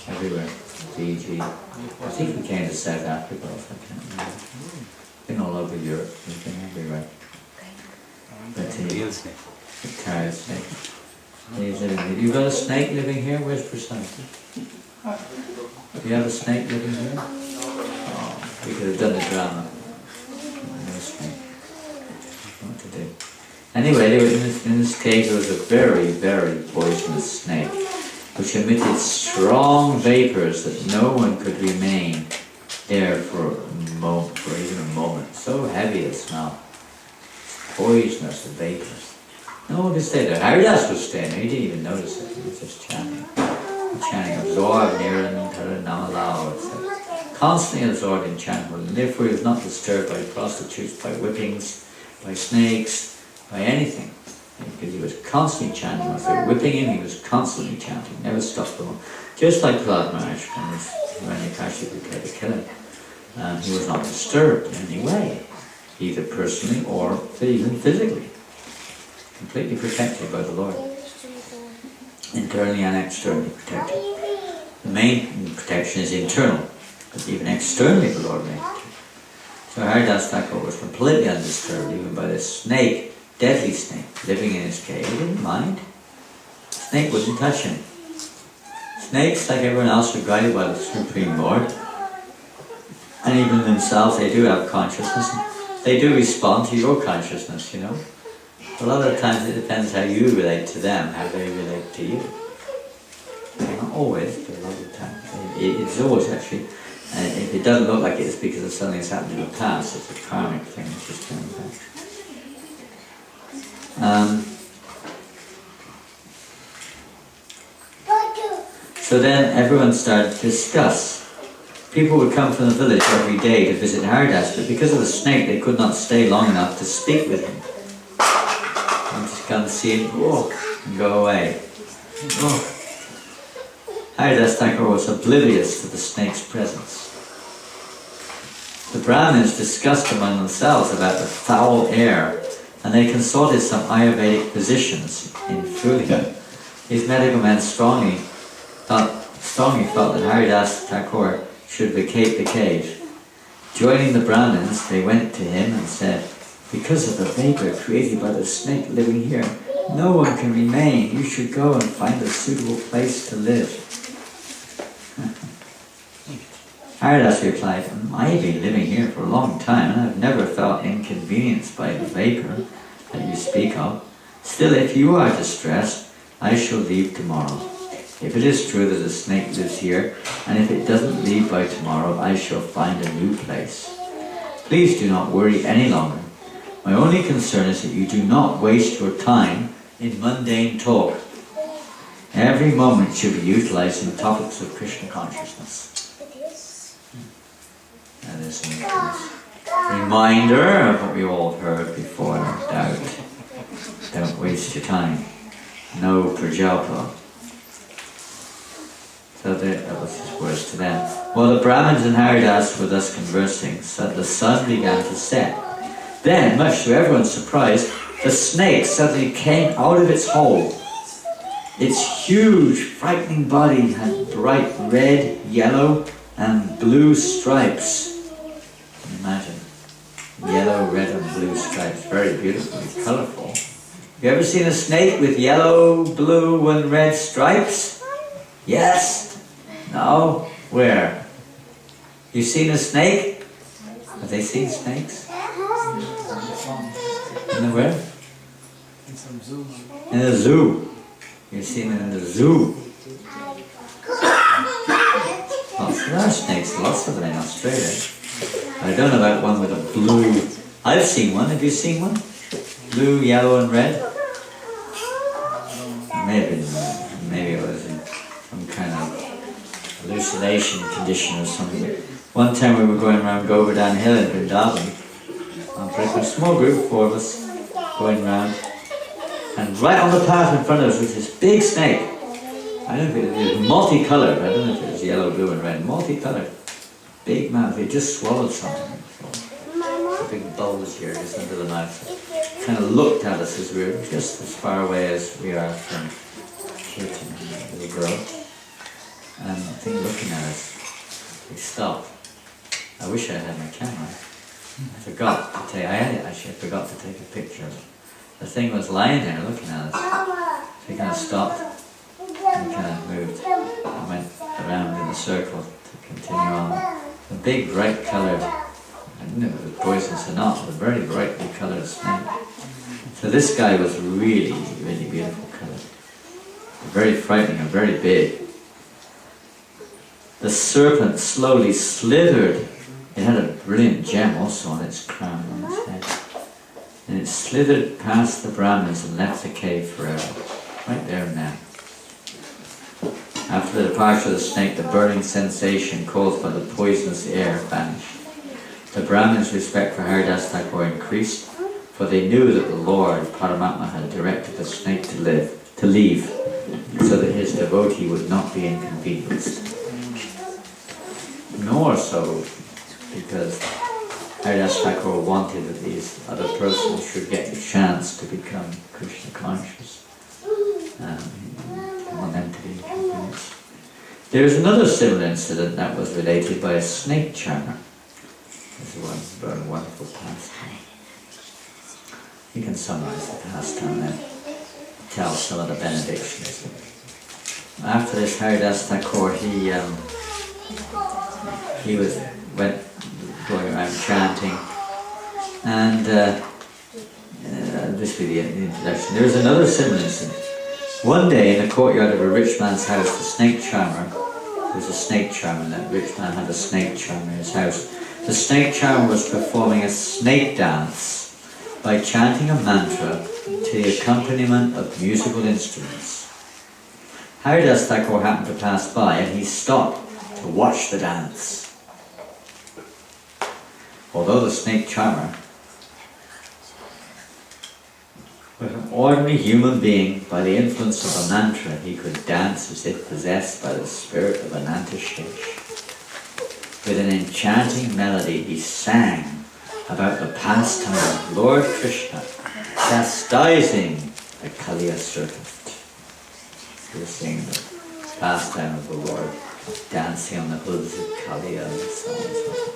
everywhere. Fiji. I think he came to South Africa, if I can't remember. Been all over Europe, he's been everywhere. But he Real snake. retired snake. He's living. You got a snake living here? Where's Prasad? Do you have a snake living here? Oh, we could have done the drama. No snake. What to do? Anyway, in this cave there was a very, very poisonous snake, which emitted strong vapors that no one could remain there for even a moment. So heavy the smell. Poisonous, the vapors. No one could stay there. Haridas was staying there, he didn't even notice it, he was just chanting. Chanting, absorbed, Niran, Namalao, etc. Constantly absorbed in chanting, and therefore he was not disturbed by prostitutes, by whippings, by snakes, by anything. Because he was constantly chanting. If they were whipping him, he was constantly chanting, never stopped them. Just like Prahlad Maharaj, when Yakashi prepared to kill him. He was not disturbed in any way, either personally or even physically. Completely protected by the Lord. Internally and externally protected. The main protection is internal, but even externally the Lord made it. So Haridas Thakur was completely undisturbed even by this snake, deadly snake, living in his cave. He didn't mind. Snake wouldn't touch him. Snakes, like everyone else, are guided by the Supreme Lord. And even themselves, they do have consciousness. They do respond to your consciousness, you know. A lot of times it depends how you relate to them, how they relate to you. Not always, but a lot of the time. It's always actually, if it doesn't look like it, it's because of something that's happened in the past. It's a karmic thing, it's just coming back. So then everyone started to discuss. People would come from the village every day to visit Haridas, but because of the snake they could not stay long enough to speak with him. Come see him, and go away. Haridas Thakur was oblivious to the snake's presence. The Brahmins discussed among themselves about the foul air, and they consulted some Ayurvedic physicians in Fulia. These medical men strongly felt that Haridas Thakur should vacate the cave. Joining the Brahmins, they went to him and said, "Because of the vapor created by the snake living here, no one can remain. You should go and find a suitable place to live." Haridas replied, "I have been living here for a long time and I've never felt inconvenienced by the vapor that you speak of. Still, if you are distressed, I shall leave tomorrow. If it is true that the snake lives here, and if it doesn't leave by tomorrow, I shall find a new place. Please do not worry any longer. My only concern is that you do not waste your time in mundane talk. Every moment should be utilized in topics of Krishna consciousness." That is a reminder of what we all heard before, no doubt. Don't waste your time. No prajalpa. So that was his words to them. While the Brahmins and Haridas were thus conversing, so the sun began to set. Then, much to everyone's surprise, the snake suddenly came out of its hole. Its huge, frightening body had bright red, yellow, and blue stripes. Can you imagine? Yellow, red, and blue stripes. Very beautiful, colourful. You ever seen a snake with yellow, blue, and red stripes? Yes? No? Where? You seen a snake? Have they seen snakes? In the where? In some zoo. In the zoo. You've seen it in the zoo. There are snakes, lots of them in Australia. I don't know about one with a blue. I've seen one. Have you seen one? Blue, yellow, and red. Maybe it was in some kind of hallucination condition or something. One time we were going around Govardhan Hill in Vrindavan. A small group, 4 of us, going round, and right on the path in front of us was this big snake. I don't know if it was multicolored. I don't know if it was yellow, blue, and red. Multicolored. Big mouth. He just swallowed something. So, big bulge here just under the mouth. Kind of looked at us as we were just as far away as we are from Kate and the little girl. And I think looking at us, he stopped. I wish I had my camera. I forgot to take. I forgot to take a picture of it. The thing was lying there looking at us. So he kind of stopped and kind of moved and went around in a circle to continue on. A big, bright coloured, I don't know if it was poisonous or not, but a very brightly coloured snake. So this guy was really, really beautiful coloured. Very frightening and very big. The serpent slowly slithered. It had a brilliant gem also on its crown on its head. And it slithered past the Brahmins and left the cave forever. Right there and now. After the departure of the snake, the burning sensation caused by the poisonous air vanished. The Brahmins' respect for Haridas Thakur increased, for they knew that the Lord Paramatma had directed the snake to leave, so that his devotee would not be inconvenienced. Nor so because Haridas Thakur wanted that these other persons should get the chance to become Krishna conscious. He wanted them to be inconvenienced. There is another similar incident that was related by a snake charmer. This is one very wonderful pastime. You can summarize the pastime and tell some of the benedictions. After this, Haridas Thakur, he went going around chanting, and this will be the introduction. There is another similar incident. One day in the courtyard of a rich man's house, the snake charmer, there's a snake charmer, that rich man had a snake charmer in his house. The snake charmer was performing a snake dance by chanting a mantra to the accompaniment of musical instruments. Haridas Thakur happened to pass by and he stopped to watch the dance. Although the snake charmer was an ordinary human being, by the influence of a mantra he could dance as if possessed by the spirit of Anantashesh. With an enchanting melody he sang about the pastime of Lord Krishna chastising the Kaliya serpent. He was singing the pastime of the Lord, dancing on the hoods of Kaliya and so on and so forth.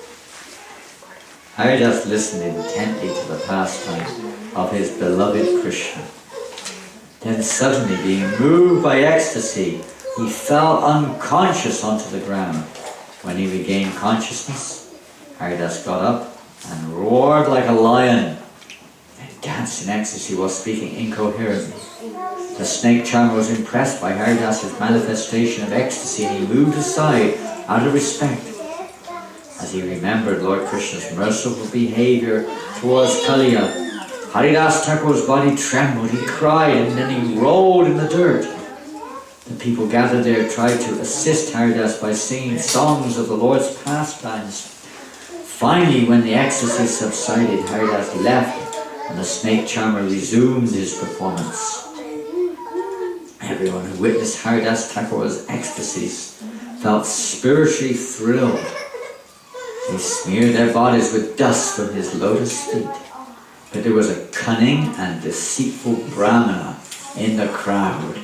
Haridas listened intently to the pastime of his beloved Krishna. Then suddenly, being moved by ecstasy, he fell unconscious onto the ground. When he regained consciousness, Haridas got up and roared like a lion, and danced in ecstasy while speaking incoherently. The snake charmer was impressed by Haridas's manifestation of ecstasy, and he moved aside out of respect. As he remembered Lord Krishna's merciful behavior towards Kaliya, Haridas Thakur's body trembled, he cried, and then he rolled in the dirt. The people gathered there tried to assist Haridas by singing songs of the Lord's pastimes. Finally, when the ecstasy subsided, Haridas left and the snake charmer resumed his performance. Everyone who witnessed Haridas Thakur's ecstasies felt spiritually thrilled. They smeared their bodies with dust from his lotus feet. But there was a cunning and deceitful Brahmana in the crowd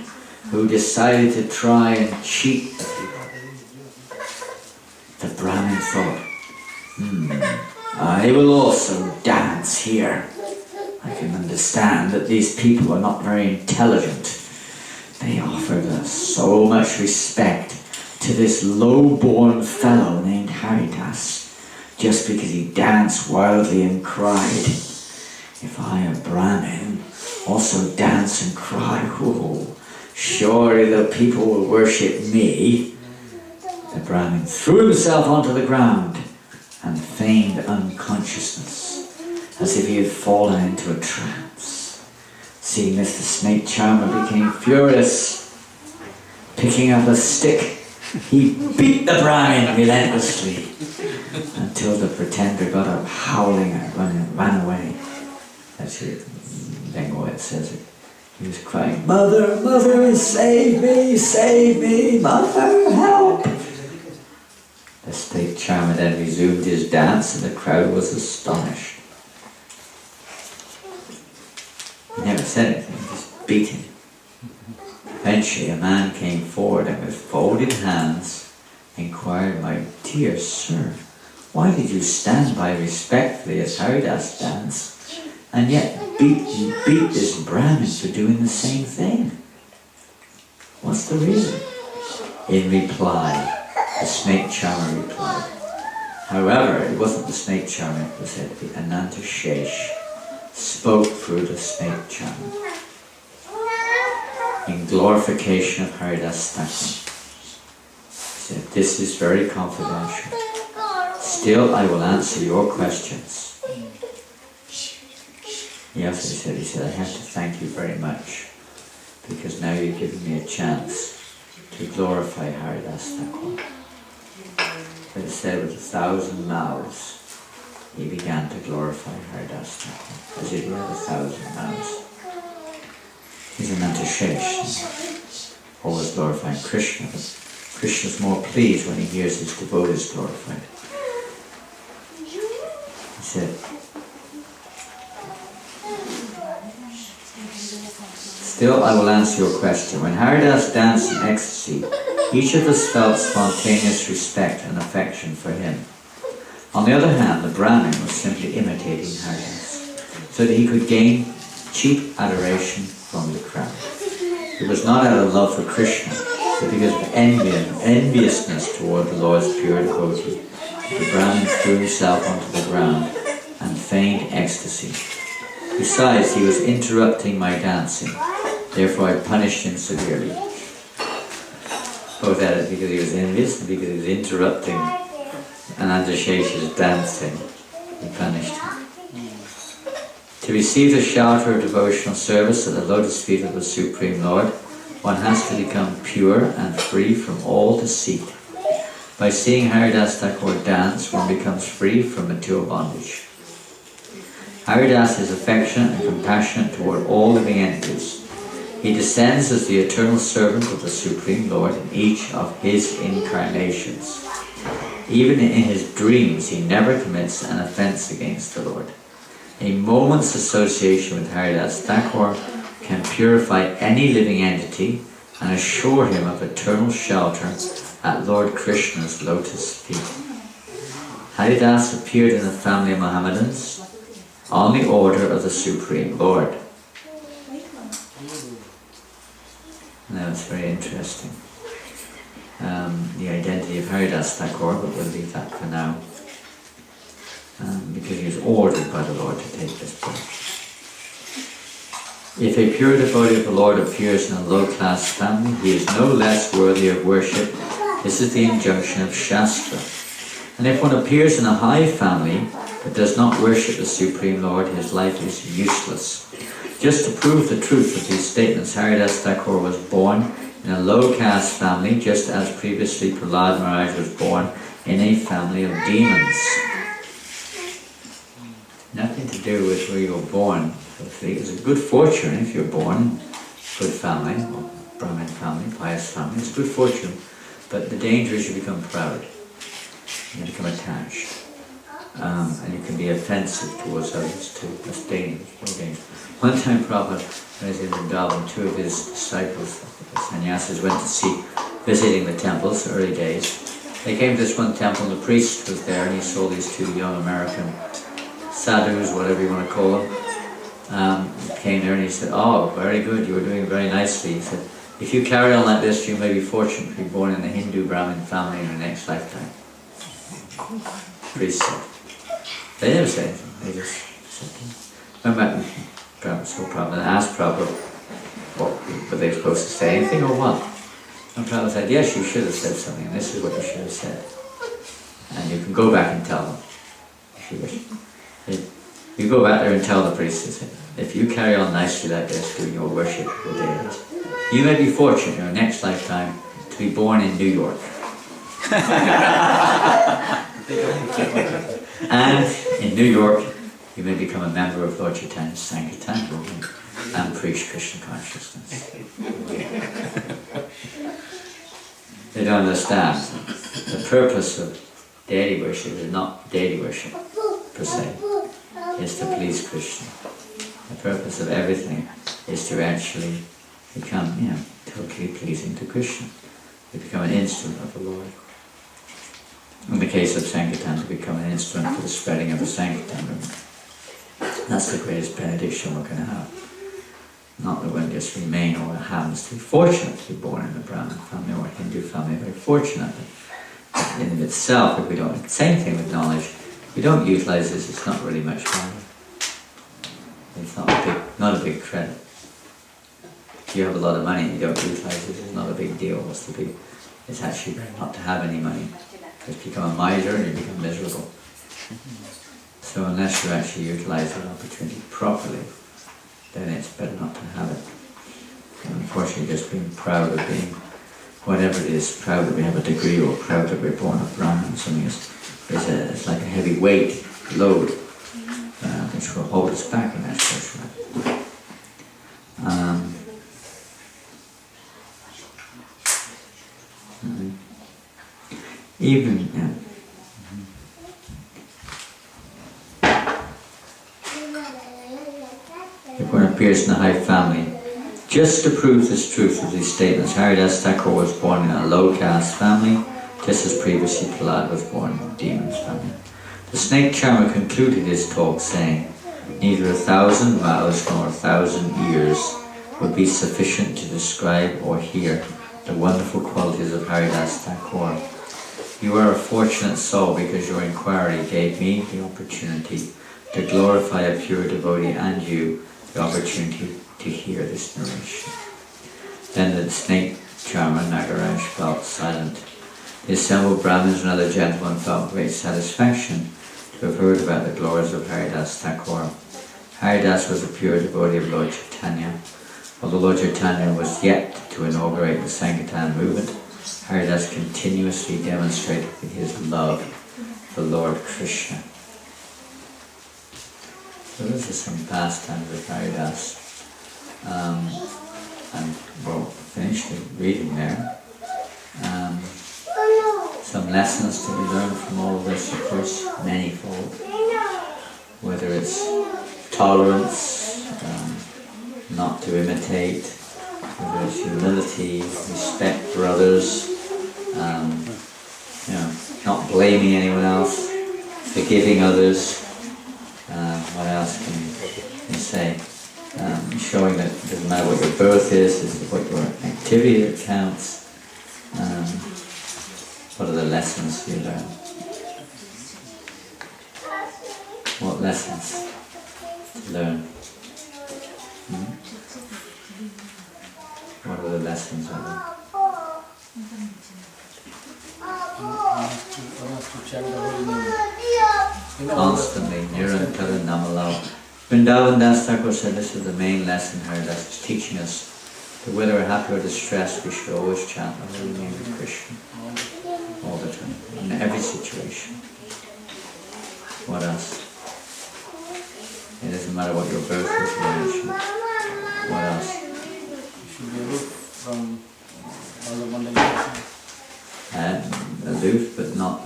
who decided to try and cheat the people. The Brahmin thought, I will also dance here. I can understand that these people are not very intelligent. They offered so much respect to this low-born fellow named Haridas, just because he danced wildly and cried. If I, a Brahmin, also dance and cry, surely the people will worship me. The Brahmin threw himself onto the ground and feigned unconsciousness, as if he had fallen into a trance. Seeing this, the snake charmer became furious. Picking up a stick, he beat the Brahmin relentlessly until the pretender got up howling and ran away. That's it. Bengal it says it. He was crying, "Mother, Mother, save me, Mother, help!" The state charmer then resumed his dance and the crowd was astonished. He never said anything, he just beat him. Eventually a man came forward and with folded hands inquired, "My dear sir, why did you stand by respectfully as Haridas danced and yet beat this Brahmin for doing the same thing? What's the reason?" In reply, the snake charmer replied. However, it wasn't the snake charmer who said it, the Ananta Shesh spoke through the snake charmer in glorification of Haridas Thakur. He said, "This is very confidential. Still, I will answer your questions." He also said, "I have to thank you very much because now you've given me a chance to glorify Haridas Thakur." But it said with 1,000 mouths, he began to glorify Haridas Thakur, as if he had 1,000 mouths. He's an Antashesh, always glorifying Krishna, but Krishna's more pleased when he hears his devotees glorified. He said, "Still, I will answer your question. When Haridas danced in ecstasy, each of us felt spontaneous respect and affection for him. On the other hand, the Brahmin was simply imitating Haridas, so that he could gain cheap adoration from the crowd. It was not out of love for Krishna, but because of enviousness toward the Lord's pure devotee. The Brahmin threw himself onto the ground and feigned ecstasy. Besides, he was interrupting my dancing, therefore I punished him severely." Both at it because he was envious and because he was interrupting Anandashesh's dancing, he punished him. To receive the shelter of devotional service at the lotus feet of the Supreme Lord, one has to become pure and free from all deceit. By seeing Haridas Thakur dance, one becomes free from material bondage. Haridas is affectionate and compassionate toward all living entities. He descends as the eternal servant of the Supreme Lord in each of his incarnations. Even in his dreams, he never commits an offense against the Lord. A moment's association with Haridas Thakur can purify any living entity and assure him of eternal shelter at Lord Krishna's lotus feet. Haridas appeared in the family of Mohammedans on the order of the Supreme Lord. Now it's very interesting. The identity of Haridas Thakur, but we'll leave that for now. Because he was ordered by the Lord to take this birth. If a pure devotee of the Lord appears in a low-class family, he is no less worthy of worship. This is the injunction of Shastra. And if one appears in a high family but does not worship the Supreme Lord, his life is useless. Just to prove the truth of these statements, Haridas Thakur was born in a low-caste family, just as previously Prahlad Maharaj was born in a family of demons. Nothing to do with where you were born. It was a good fortune if you're born in a good family, or Brahmin family, pious family. It's good fortune, but the danger is you become proud. You become attached. And you can be offensive towards others too. That's dangerous, very dangerous. One time Prabhupada, when he was in Vrindavan, two of his disciples, the sannyasis, went to see, visiting the temples, early days. They came to this one temple and the priest was there and he saw these two young American sadhus, whatever you want to call them, came there and he said, "Oh, very good, you were doing very nicely." He said, "If you carry on like this, you may be fortunate to be born in a Hindu Brahmin family in your next lifetime." The priest said. They never said anything, they just said, went back and Prabhupada asked Prabhupada, what, were they supposed to say anything or what? And Prabhupada said, "Yes, you should have said something, and this is what you should have said. And you can go back and tell them, if you wish." You go back there and tell the priest, "If you carry on nicely like this, doing your worship for days, you may be fortunate in your next lifetime to be born in New York." And in New York, you may become a member of Lord Chaitanya's Sankirtan movement and preach Krishna consciousness. They don't understand. The purpose of deity worship is not deity worship per se. It's to please Krishna. The purpose of everything is to actually become, totally pleasing to Krishna. To become an instrument of the Lord. In the case of Sankirtan, to become an instrument for the spreading of the Sankirtan movement. That's the greatest benediction we're going to have. Not that we'll just remain or happens to be fortunate to be born in a Brahmin family or a Hindu family, very fortunate. In of itself, if we don't, same thing with knowledge, if we don't utilize this, it's not really much value. It's not a big credit. If you have a lot of money and you don't utilize it, it's not a big deal. What's the big? It's actually not to have any money. Because you become a miser and you become miserable. So unless you actually utilize that opportunity properly, then it's better not to have it. And unfortunately, just being proud of being whatever it is, proud that we have a degree or proud that we're born a Brahmin, something it's like a heavy weight, load, which will hold us back in that social life. Even if one appears in a high family, just to prove this truth of these statements, Haridas Thakur was born in a low caste family, just as previously Prahlad was born in a demon's family. The snake charmer concluded his talk saying, neither 1,000 vows nor 1,000 years would be sufficient to describe or hear the wonderful qualities of Haridas Thakur. You are a fortunate soul because your inquiry gave me the opportunity to glorify a pure devotee and you the opportunity to hear this narration. Then the snake charmer Nagaraj felt silent. The assembled Brahmins and other gentlemen felt great satisfaction to have heard about the glories of Haridas Thakur. Haridas was a pure devotee of Lord Chaitanya. Although Lord Chaitanya was yet to inaugurate the Sankirtan movement, Haridas continuously demonstrated his love for Lord Krishna. So this is some pastimes of Haridas. And we'll finish the reading there. Some lessons to be learned from all of this, of course, manifold. Whether it's tolerance, not to imitate, whether it's humility, respect for others, not blaming anyone else, forgiving others. What else can you say? Showing that it doesn't matter what your birth is, it's what your activity that counts. What are the lessons you learn? What lessons to learn? What are the lessons of it? Constantly, Nirantara Namalav. Vrindavan Das Thakur said this is the main lesson Haridas is teaching us, that whether we're happy or distressed, we should always chant the holy name of Krishna, all the time, in every situation. What else? It doesn't matter what your birth is, religion. What else? You should be aloof from all the mundane things. Aloof, but not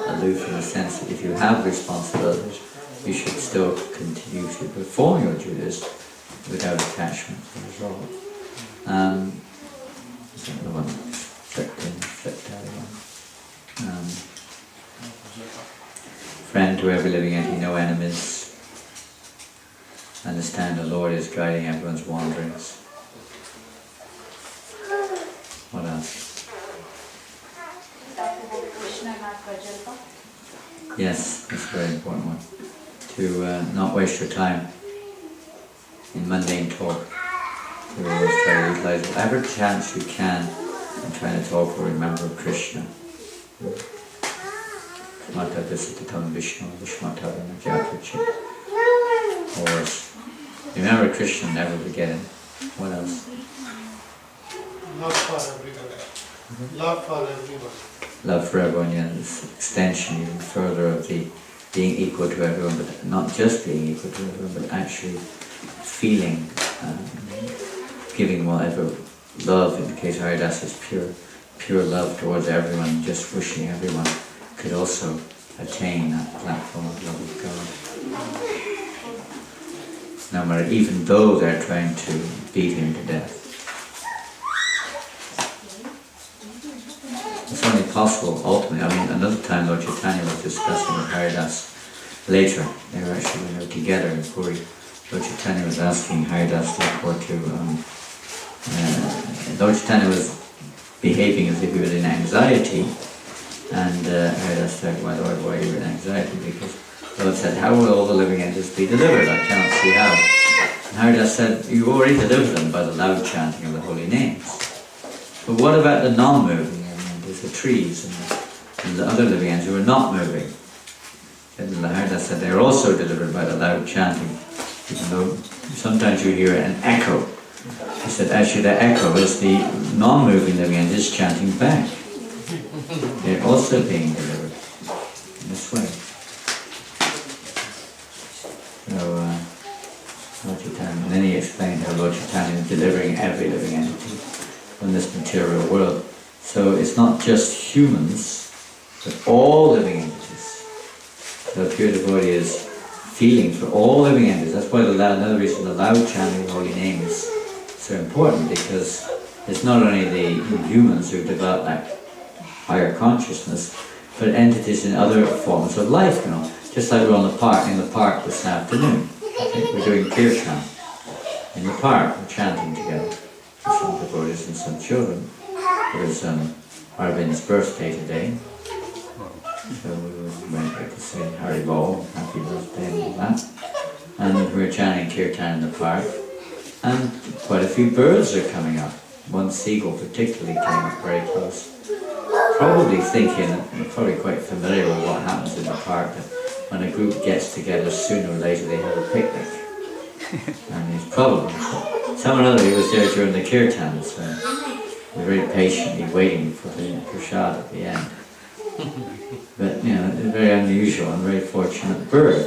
aloof in the sense that if you have responsibilities, you should still continue to perform your duties without attachment as well. The one flipped in, flipped out. Friend to every living entity, no enemies. Understand the Lord is guiding everyone's wanderings. What else? Yes, that's a very important one. To not waste your time in mundane talk. To always try to utilize whatever chance you can in trying to talk or remember Krishna. Mata Visitatam Vishnu Vishmataram Jatachi. Or remember Krishna, never forget him. What else? Love for everyone. Love for everyone. Love for everyone, yeah, this extension even further of the being equal to everyone, but not just being equal to everyone, but actually feeling giving whatever love, in the case of Haridas, is pure love towards everyone, just wishing everyone could also attain that platform of love of God. No matter, even though they're trying to beat him to death. It's only possible, ultimately. I mean, another time Lord Chaitanya was discussing with Haridas later. They were actually together in Puri. Lord Chaitanya was asking Haridas Thakur to... Lord Chaitanya was behaving as if he was in anxiety, and Haridas said, "My Lord, why are you in anxiety?" Because Lord said, "How will all the living entities be delivered? I cannot see how." And Haridas said, "You've already delivered them by the loud chanting of the holy names. But what about the non-moving living entities, the trees and the other living entities who are not moving?" And Haridas said, "They are also delivered by the loud chanting, even though sometimes you hear an echo." He said, "Actually, the echo is the non-moving living entities chanting back. They're also being delivered in this way." So, Lord Chaitanya, and then he explained how Lord Chaitanya is delivering every living entity from this material world. So it's not just humans, but all living entities. So a pure devotee is feeling for all living entities. That's why another reason the loud chanting of the holy name is so important, because it's not only the humans who develop that higher consciousness, but entities in other forms of life, Just like we're in the park this afternoon. We're doing kirtan in the park, we're chanting together with some devotees and some children. It was Arvind's birthday today, so we went to say Hari Bol, happy birthday and all that. And we were chanting kirtan in the park, and quite a few birds are coming up. One seagull particularly came up very close. Probably thinking, and probably quite familiar with what happens in the park, that when a group gets together, sooner or later they have a picnic. And he's probably, someone other, he was there during the kirtan, so we're very patiently waiting for the prasad at the end. But, it's a very unusual and very fortunate bird.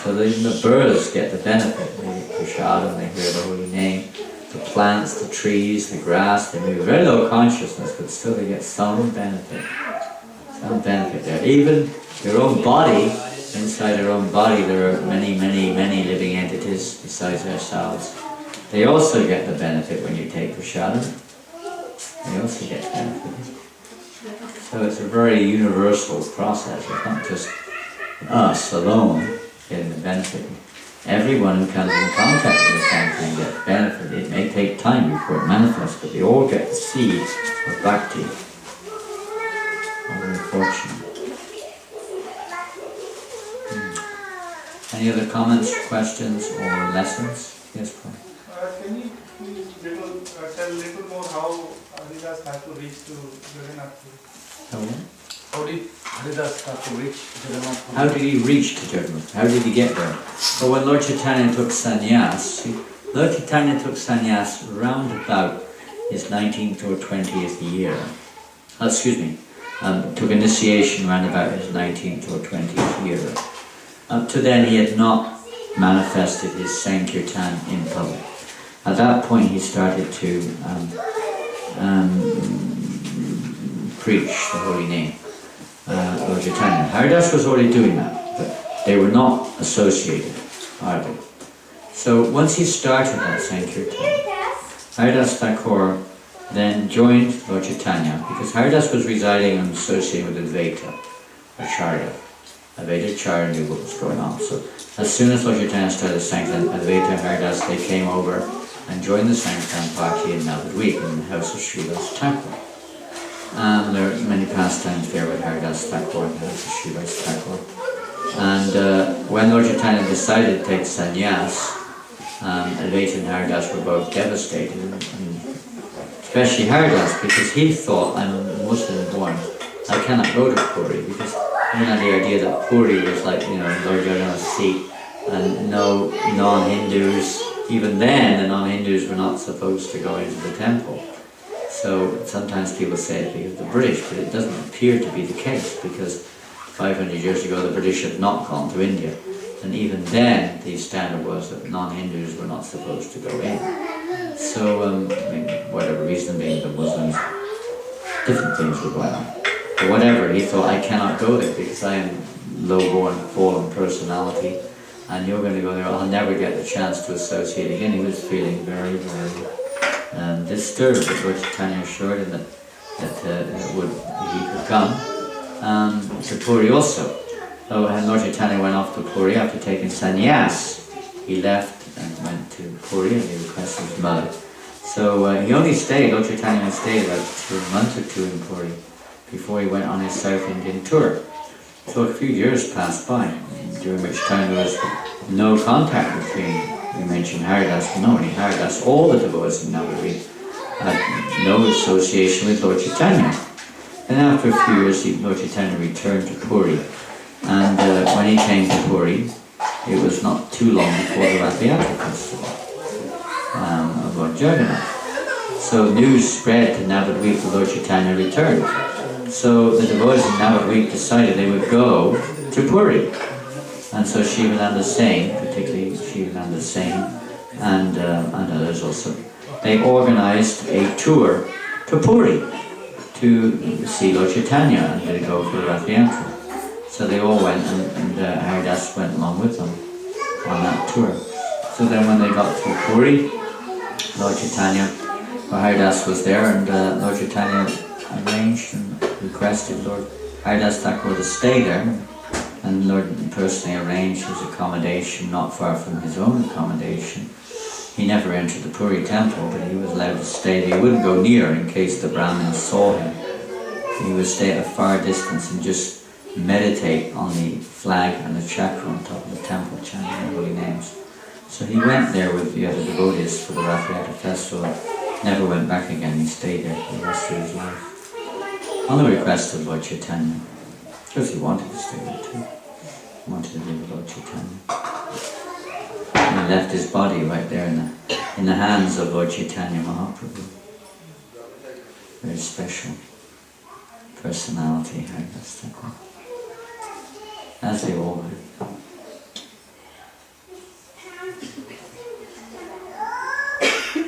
So the birds get the benefit. They get prasad and they hear the holy name. The plants, the trees, the grass, they move very low consciousness, but still they get some benefit. Some benefit there. Even your own body, inside our own body, there are many, many, many living entities besides ourselves. They also get the benefit when you take prasadam. They also get benefit. So it's a very universal process. It's not just us alone getting the benefit. Everyone who comes in contact with the sanctuary gets benefit. It may take time before it manifests, but they all get the seed of bhakti. All very fortunate. Any other comments, questions, or lessons? Yes, Paul. Can you please tell a little more how Haridas had to reach to Jagannath Puri? How did Haridas Thakur reach Jagannath Puri? How did he reach to Jagannath? How did he get there? Well, when Lord Chaitanya took sannyas, round about his 19th or 20th year. Took initiation round about his 19th or 20th year. Up to then he had not manifested his Sankirtan in public. At that point he started to preach the holy name, Lord Chaitanya. Haridas was already doing that, but they were not associated, hardly. So once he started that Sankirtan, Haridas Thakur then joined Lord Chaitanya, because Haridas was residing and associated with Advaita Acharya. Advaita Acharya knew what was going on. So as soon as Lord Chaitanya started Sankirtan, Advaita and Haridas, they came over and joined the Sankirtan party in Melbourne week in the house of Srilas Thakur. And there are many pastimes there with Haridas Thakur and the house of Srilas Thakur. And when Lord Chaitanya decided to take sannyas, Advaita and Haridas were both devastated, and especially Haridas, because he thought, I'm Muslim born, I cannot go to Puri, because he had the idea that Puri was like, Lord Jagannath's seat, and no non-Hindus, even then the non-Hindus were not supposed to go into the temple. So sometimes people say it's because of the British, but it doesn't appear to be the case, because 500 years ago the British had not gone to India, and even then the standard was that non-Hindus were not supposed to go in. So, I mean, whatever reason being, the Muslims, different things were going on. But whatever, he thought, I cannot go there because I am low-born, fallen personality, and you're going to go there, I'll never get the chance to associate again. He was feeling very, very disturbed, but Lord Chaitanya assured him that he could come to Puri also. So when Lord Chaitanya went off to Puri after taking sannyas, he left and went to Puri and he requested his mother. So he only stayed, Lord Chaitanya only stayed about 2 months or 2 in Puri before he went on his South Indian tour. So a few years passed by, during which time there was no contact between, we mentioned Haridas, but not only Haridas, all the devotees in Navadvip had no association with Lord Chaitanya. And after a few years, Lord Chaitanya returned to Puri. And when he came to Puri, it was not too long before the Rath Yatra festival of Lord Jagannath. So news spread to Navadvip that Lord Chaitanya returned. So the devotees in Navadvip decided they would go to Puri. And so Shivananda Singh, particularly Shivananda Singh, and others also, they organized a tour to Puri to see Lord Chaitanya and to go for the Rath Yatra. So they all went, and Haridas went along with them on that tour. So then when they got to Puri, Lord Chaitanya, Haridas was there, and Lord Chaitanya arranged and requested Lord Haridas Thakur to stay there, and Lord personally arranged his accommodation not far from his own accommodation. He never entered the Puri temple, but he was allowed to stay there. He wouldn't go near in case the Brahmins saw him. He would stay at a far distance and just meditate on the flag and the chakra on top of the temple, chanting the holy names. So he went there with the other devotees for the Rath Yatra festival, never went back again. He stayed there for the rest of his life, on the request of Lord Chaitanya, because he wanted to stay there too. He wanted to live with Lord Chaitanya. And he left his body right there in the hands of Lord Chaitanya Mahaprabhu. Very special personality, Haridas Thakur, as they all were.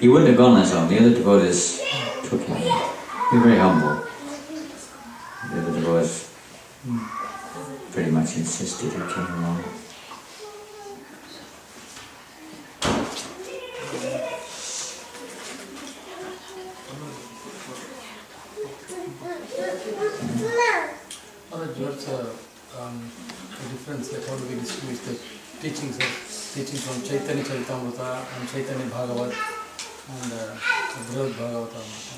He wouldn't have gone on his own. The other devotees took him. He was very humble. The other devotees pretty much insisted he came along. What's the difference? Like how do we distinguish the teachings from Chaitanya Charitamrita and Chaitanya Bhagavat and Brihad Bhagavatamrita?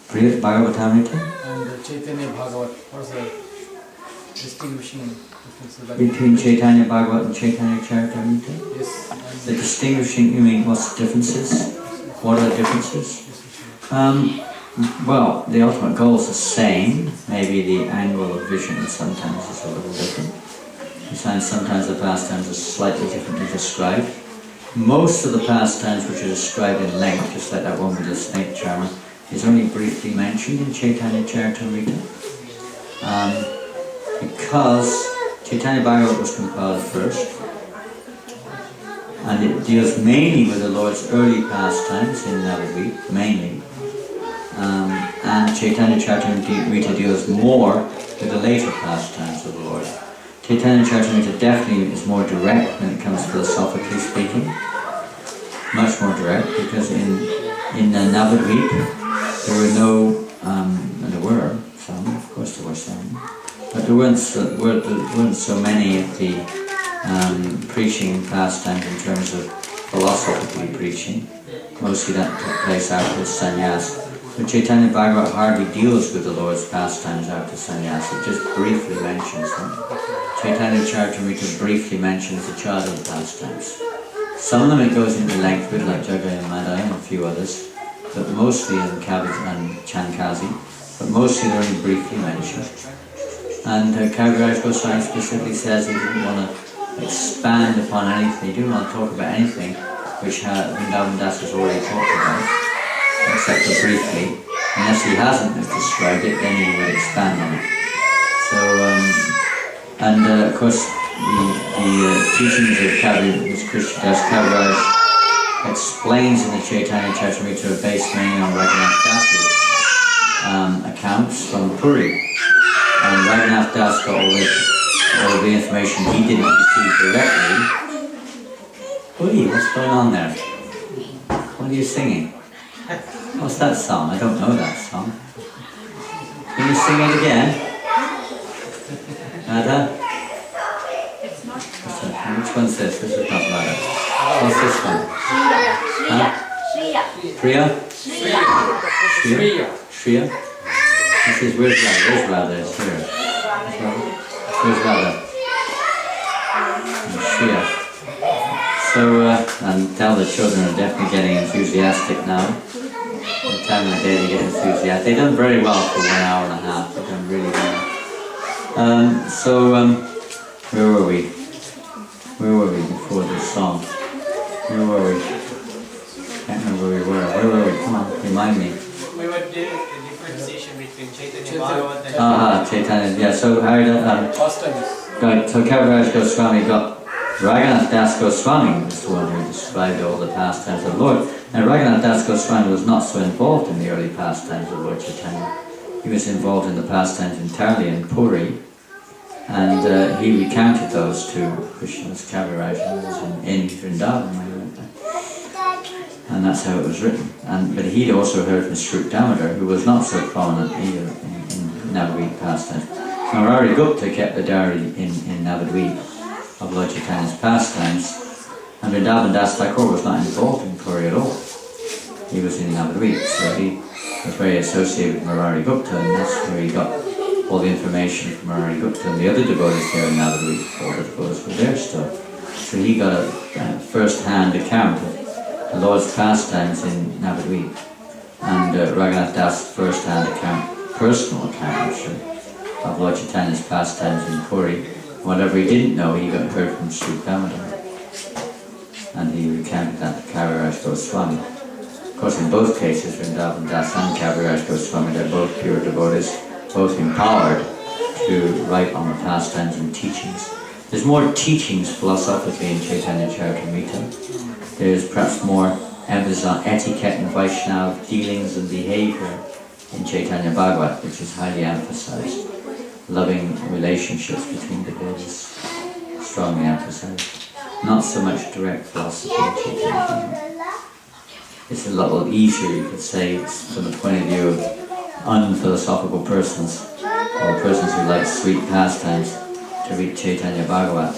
Brihad Bhagavatamrita? And Chaitanya Bhagavat. What's the distinguishing difference? Between Chaitanya Bhagavat and Chaitanya Charitamrita? Yes. The distinguishing, you mean what's the differences? What are the differences? Well, the ultimate goal is the same. Maybe the angle of vision sometimes is a little different. Sometimes the pastimes are slightly differently described. Most of the pastimes which are described in length, just like that one with the snake charmer, is only briefly mentioned in Chaitanya Charitamrita. Because Chaitanya Bhagavat was compiled first, and it deals mainly with the Lord's early pastimes in Navadvip, mainly. And Chaitanya Charitamrita deals more with the later pastimes of the Lord. Chaitanya Charitamrita definitely is more direct when it comes philosophically speaking, much more direct, because in Navadvip there were no, there were some, of course there were some, but there weren't so many of the preaching pastimes in terms of philosophically preaching. Mostly that took place after sannyas. But Chaitanya Bhagavat hardly deals with the Lord's pastimes after sannyas, it just briefly mentions them. Chaitanya Charitamrita briefly mentions the childhood pastimes. Some of them it goes into length with, like Jagaya Madai and a few others, but mostly in Kavi and Chankazi, but mostly they're only briefly mentioned. And Kaviraj Goswami specifically says he didn't want to expand upon anything, he didn't want to talk about anything which Vrindavan Das has already talked about, except for briefly. Unless he hasn't described it, then he would expand on it. So, of course, the teachings of Krishnadas Kaviraj explains in the Chaitanya Charitamrita a base mainly on Raghunath Das's accounts from Puri. And Raghunath Das got all the information he didn't receive directly. Puri, what's going on there? What are you singing? What's that song? I don't know that song. Can you sing it again? Radha? Which one's this? This is not Radha. What's this one? Priya? Shriya? This is, where's Radha? Where's Radha? It's here. Where's Radha? Shriya. So, and tell the children are definitely getting enthusiastic now. The time of the day they get enthusiastic. They've done very well for 1 hour and a half. They've done really well. Where were we? Where were we before this song? Where were we? Can't remember where we were. Where were we? Come on, remind me. We were doing a differentiation between Chaitanya Bhagavat and Chaitanya, yeah. So how did right, so Kaviraj Goswami got Raghunath Das Goswami was the one who described all the pastimes of the Lord. Now Raghunath Das Goswami was not so involved in the early pastimes of Lord Chaitanya. He was involved in the pastimes entirely in Puri, and he recounted those to Krishna's Kaviraj in Vrindavan when he went there. And that's how it was written. But he'd also heard from Sri Damodar, who was not so prominent either in Navadvip pastimes. Narari Gupta kept the diary in Navadvip of Lord Chaitanya's pastimes, and Vrindavan Das Thakur was not involved in Puri at all. He was in Navadvip, so he was very associated with Murari Gupta, and that's where he got all the information from Murari Gupta and the other devotees there in Navadvip. All the devotees were there still. So he got a first-hand account of the Lord's pastimes in Navadvip, and Raghunath Das' first-hand account, personal account actually, of Lord Chaitanya's pastimes in Puri. Whatever he didn't know, he got heard from Sri Damodar, and he recounted that to Kaviraj Goswami. Of course, in both cases, Vrindavan Das and Kaviraj Goswami, they're both pure devotees, both empowered to write on the pastimes and teachings. There's more teachings philosophically in Chaitanya Charitamrita. There's perhaps more emphasis on etiquette and Vaishnava dealings and behavior in Chaitanya Bhagavat, which is highly emphasized. Loving relationships between devotees, strongly emphasized. Not so much direct philosophy in Chaitanya Bhagavat. It's a little easier, you could say, from the point of view of unphilosophical persons, or persons who like sweet pastimes, to read Chaitanya Bhagavat.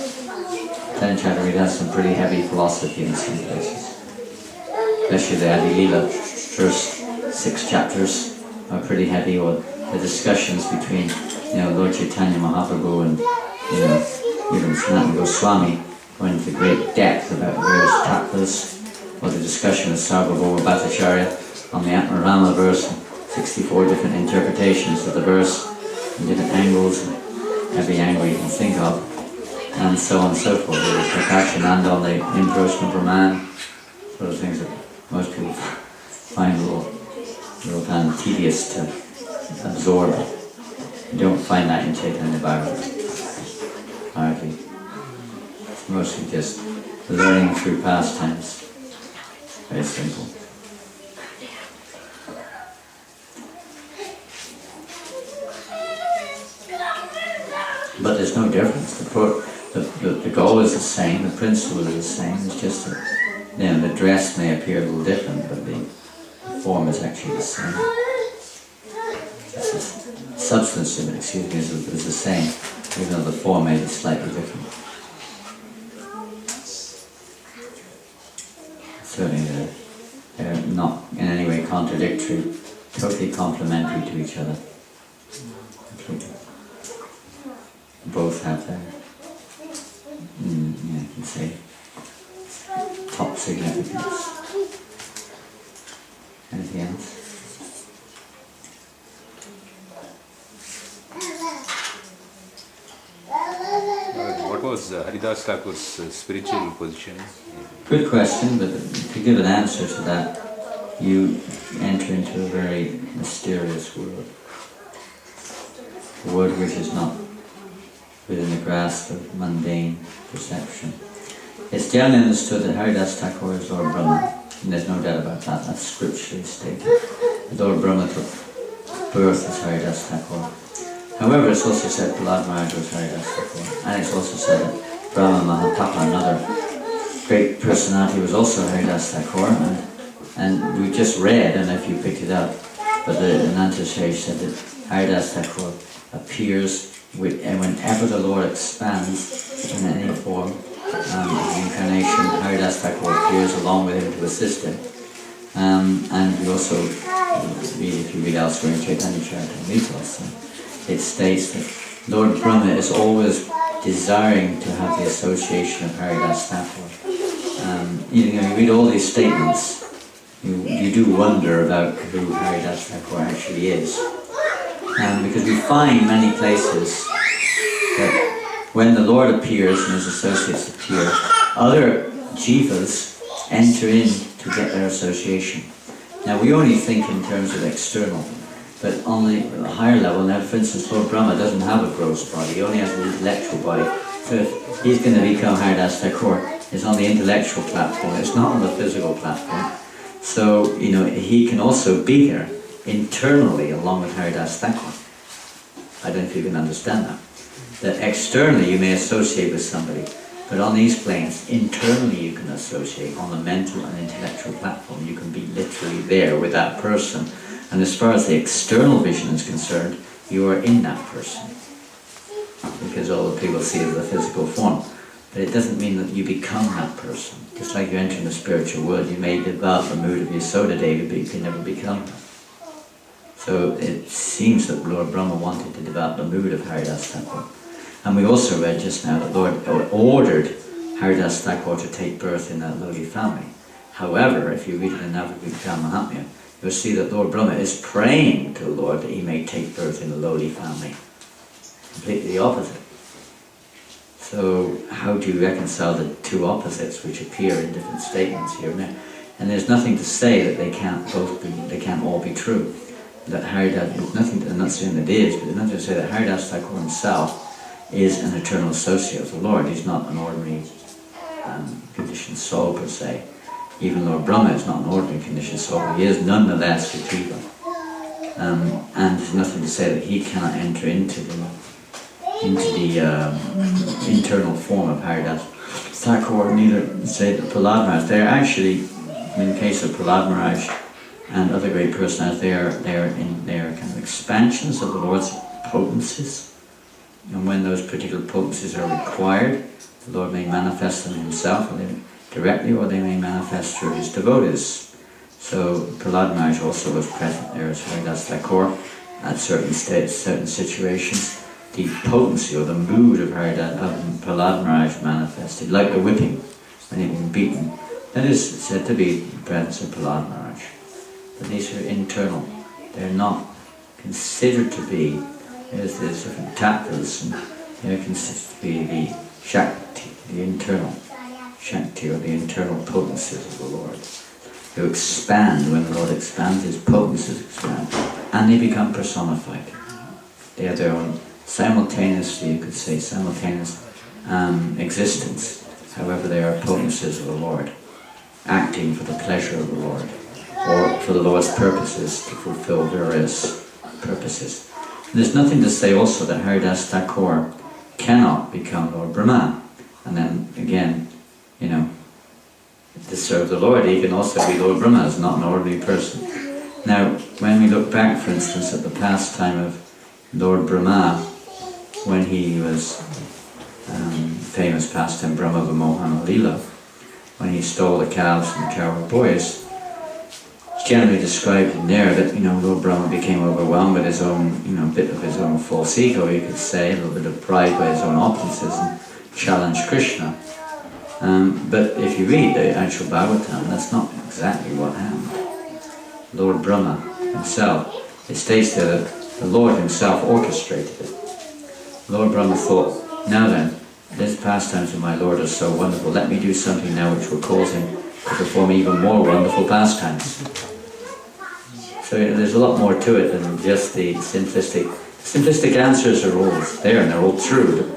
Chaitanya Charitamrita has some pretty heavy philosophy in some places. Especially the Adi Leela, first 6 chapters are pretty heavy, or the discussions between Lord Chaitanya Mahaprabhu and even Sanatana Goswami go into great depth about various tattvas, or the discussion with Sarvabhauma Bhattacharya on the Atmarama verse, 64 different interpretations of the verse, and different angles, every angle you can think of, and so on and so forth. There's Prakashananda on the impersonal Brahman, sort of things that most people find a little kind of tedious to absorb. You don't find that in Chaitanya Bhagavat, hardly. It's mostly just learning through pastimes. Very simple. But there's no difference. The goal is the same, the principle is the same. It's just that the dress may appear a little different, but the form is actually the same. The substance of it, is the same, even though the form may be slightly different. Certainly they're not in any way contradictory, totally complementary to each other. Completely. Both have their, you can say, top significance. Anything else? What was Haridas Thakur's spiritual position? Good question, but to give an answer to that, you enter into a very mysterious world. A world which is not within the grasp of mundane perception. It's generally understood that Haridas Thakur is Lord Brahma, and there's no doubt about that. That's scripturally stated. Lord Brahma took birth as Haridas Thakur. However, it's also said Prahlad Maharaj was Haridas Thakur, and it's also said that Brahma Mahapapa, another great personality, was also Haridas Thakur, and we just read, and if you picked it up, but the Anantashari said that Haridas Thakur appears whenever the Lord expands in any form of incarnation. Haridas Thakur appears along with him to assist him. And we also read, if you read elsewhere in Chaitanya Charitamrita, it states that Lord Brahma is always desiring to have the association of Haridas Thakur. You read all these statements, you do wonder about who Haridas Thakur actually is. Because we find many places that when the Lord appears and his associates appear, other jivas enter in to get their association. Now we only think in terms of external, but on the higher level, now for instance Lord Brahma doesn't have a gross body, he only has an intellectual body. So if he's going to become Haridas Thakur, it's on the intellectual platform, it's not on the physical platform. So, he can also be there internally along with Haridas Thakur. I don't know if you can understand that. That externally you may associate with somebody, but on these planes, internally you can associate on the mental and intellectual platform. You can be literally there with that person. And as far as the external vision is concerned, you are in that person. Because all the people see is the physical form. But it doesn't mean that you become that person. Just like you enter in the spiritual world, you may develop the mood of Yasoda Devi, but you can never become her. So it seems that Lord Brahma wanted to develop the mood of Haridas Thakur. And we also read just now that Lord ordered Haridas Thakur to take birth in that lowly family. However, if you read it in Navagupta Mahatmya, you'll see that Lord Brahma is praying to the Lord that he may take birth in a lowly family. Completely the opposite. So how do you reconcile the two opposites which appear in different statements here and there? And there's nothing to say that they can't all be true. That Haridas, there's nothing to, I'm not saying that it is, but there's nothing to say that Haridas Thakur himself is an eternal associate of the Lord. He's not an ordinary conditioned soul per se. Even Lord Brahma is not an ordinary conditioned soul, but he is nonetheless a jiva. And there's nothing to say that he cannot enter into the internal form of Haridas Thakur. Neither say that Prahlad Maharaj. They are actually, in the case of Prahlad Maharaj and other great personalities, they are kind of expansions of the Lord's potencies. And when those particular potencies are required, the Lord may manifest them himself directly, or they may manifest through his devotees. So Prahlad Maharaj also was present there as Haridas Thakur at certain states, certain situations. The potency or the mood of Prahlad Maharaj manifested, like the whipping when he'd been beaten. That is said to be the presence of Prahlad Maharaj. But these are internal. They're not considered to be, there's different tattvas, and they're considered to be the Shakti, the internal Shakti, or the internal potencies of the Lord, who expand. When the Lord expands, his potencies expand, and they become personified. They have their own simultaneously, you could say, simultaneous existence. However, they are potencies of the Lord, acting for the pleasure of the Lord, or for the Lord's purposes, to fulfill various purposes. And there's nothing to say also that Haridas Thakur cannot become Lord Brahma. And then again, to serve the Lord, he can also be Lord Brahma, is not an ordinary person. Now, when we look back, for instance, at the pastime of Lord Brahma, when he was famous pastime Brahma Vimohana Lila, when he stole the calves and the cowherd boys, it's generally described in there that Lord Brahma became overwhelmed with his own bit of his own false ego, you could say, a little bit of pride by his own opulences, and challenged Krishna. But if you read the actual Bhagavatam, that's not exactly what happened. Lord Brahma himself, it states there that the Lord himself orchestrated it. Lord Brahma thought, now then, these pastimes of my Lord are so wonderful, let me do something now which will cause him to perform even more wonderful pastimes. So there's a lot more to it than just the simplistic answers are all there and they're all true.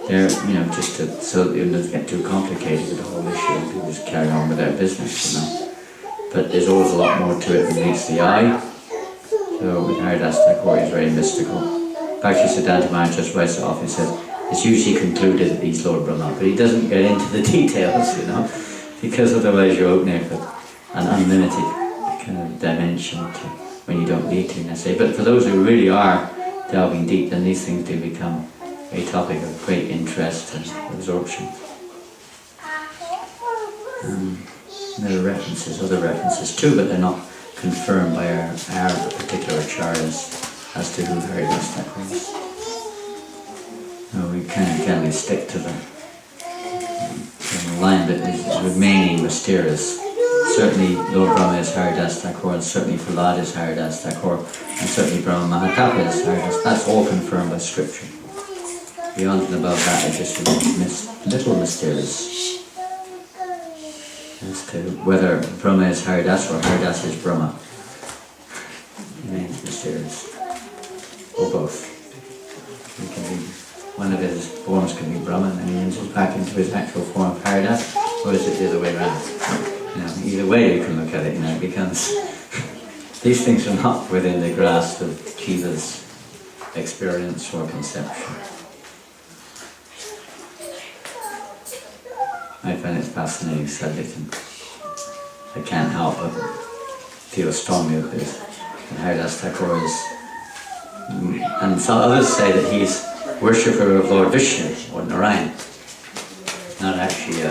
They're, just so it doesn't get too complicated with the whole issue and people just carry on with their business, But there's always a lot more to it than meets the eye. So with Haridas Thakur, he's very mystical. Bhakti Siddhanta Maharaj just writes it off, he says, it's usually concluded that he's Lord Brahma, but he doesn't get into the details, because otherwise you're opening up an unlimited kind of dimension to when you don't need to necessarily. But for those who really are delving deep, then these things do become a topic of great interest and absorption. There are other references too, but they're not confirmed by our particular acharyas as to who Haridas Thakur is. No, we kind of generally stick to the line that is remaining mysterious. Certainly Lord Brahma is Haridas Thakur, and certainly Prahlad is Haridas Thakur, and certainly Brahma Mahatapa is Haridas. That's all confirmed by scripture. Beyond and above that, it just remains little mysterious as to whether Brahma is Haridas or Haridas is Brahma. Remains mysterious, or both. One of his forms can be Brahma, and then he enters back into his actual form of Haridas, or is it the other way around? Either way you can look at it, it becomes... These things are not within the grasp of Jiva's experience or conception. I find it fascinating subject, and I can't help but feel strongly that Haridas Thakur is... And some others say that he's worshipper of Lord Vishnu or Narayan, not actually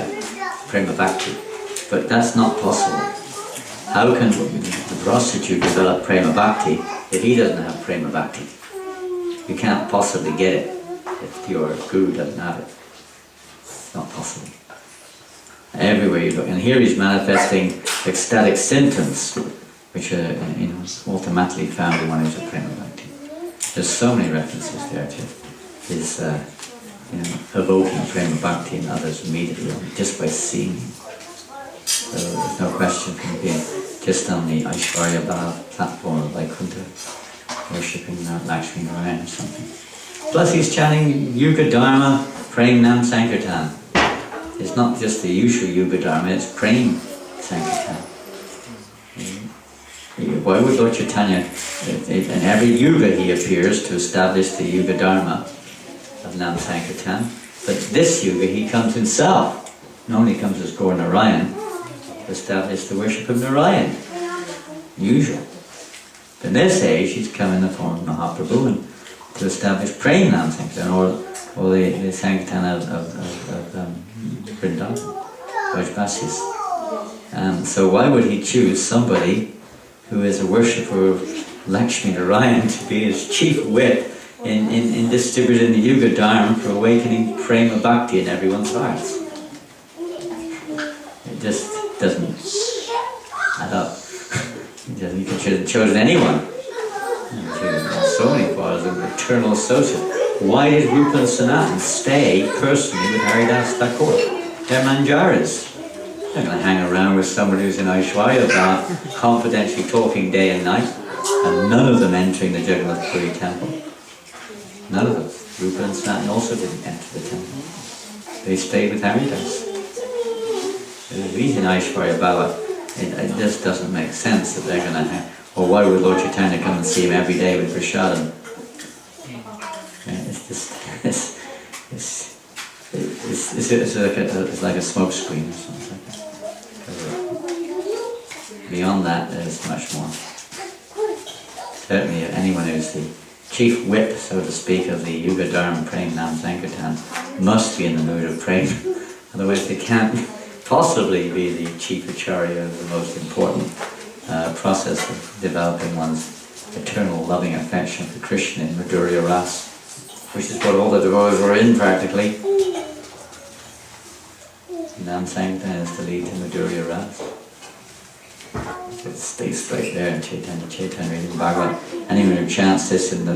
Prema Bhakti. But that's not possible. How can the prostitute develop Prema Bhakti if he doesn't have Prema Bhakti? You can't possibly get it if your guru doesn't have it. It's not possible. Everywhere you look, and here he's manifesting ecstatic symptoms, which are automatically found in one who's a Prema Bhakti. There's so many references there to his evoking Prema Bhakti in others immediately, just by seeing him. So there's no question from being just on the Aishwarya Bhav platform of Vaikuntha, worshipping Lakshmi Narayan or something. Plus he's chanting Yuga Dharma, praying Nam Sankirtan. It's not just the usual Yuga Dharma, it's praying Sankirtan. Why would Lord Chaitanya, in every yuga he appears to establish the Yuga Dharma of Nam Sankirtan, but this yuga he comes himself. Normally he comes as Gaur Narayan to establish the worship of Narayan, usual. But in this age he's come in the form of Mahaprabhu and to establish praying Nam Sankirtan, or the Sankirtan of Vrindavan, Brajbasis. So why would he choose somebody who is a worshipper of Lakshmi Narayan to be his chief whip in distributing the Yuga Dharma for awakening Prema Bhakti in everyone's hearts? It just doesn't add up. He could have chosen anyone. So many fathers of eternal associate. Why did Rupa and Sanatan stay personally with Haridas Thakur? They're manjaras. They're not going to hang around with somebody who's in Aishwarya Bhav, confidentially talking day and night, and none of them entering the Jagannath Puri temple. None of them. Rupa and Sanatan also didn't enter the temple. They stayed with Haridas. He's in Aishwarya Bhava. It just doesn't make sense that they're going to hang. Or why would Lord Chaitanya come and see him every day with prasadam? It's like a smoke screen or something. Beyond that, there's much more. Certainly, anyone who's the chief whip, so to speak, of the Yuga Dharma praying Nam Sankirtan must be in the mood of praying. Otherwise, they can't possibly be the chief acharya of the most important process of developing one's eternal loving affection for Krishna in Madhurya Ras, which is what all the devotees were in practically. Nam Sankirtan is to lead to Madhurya Ras. It stays straight there in Chaitanya reading Bhagavad. Anyone who chants this in the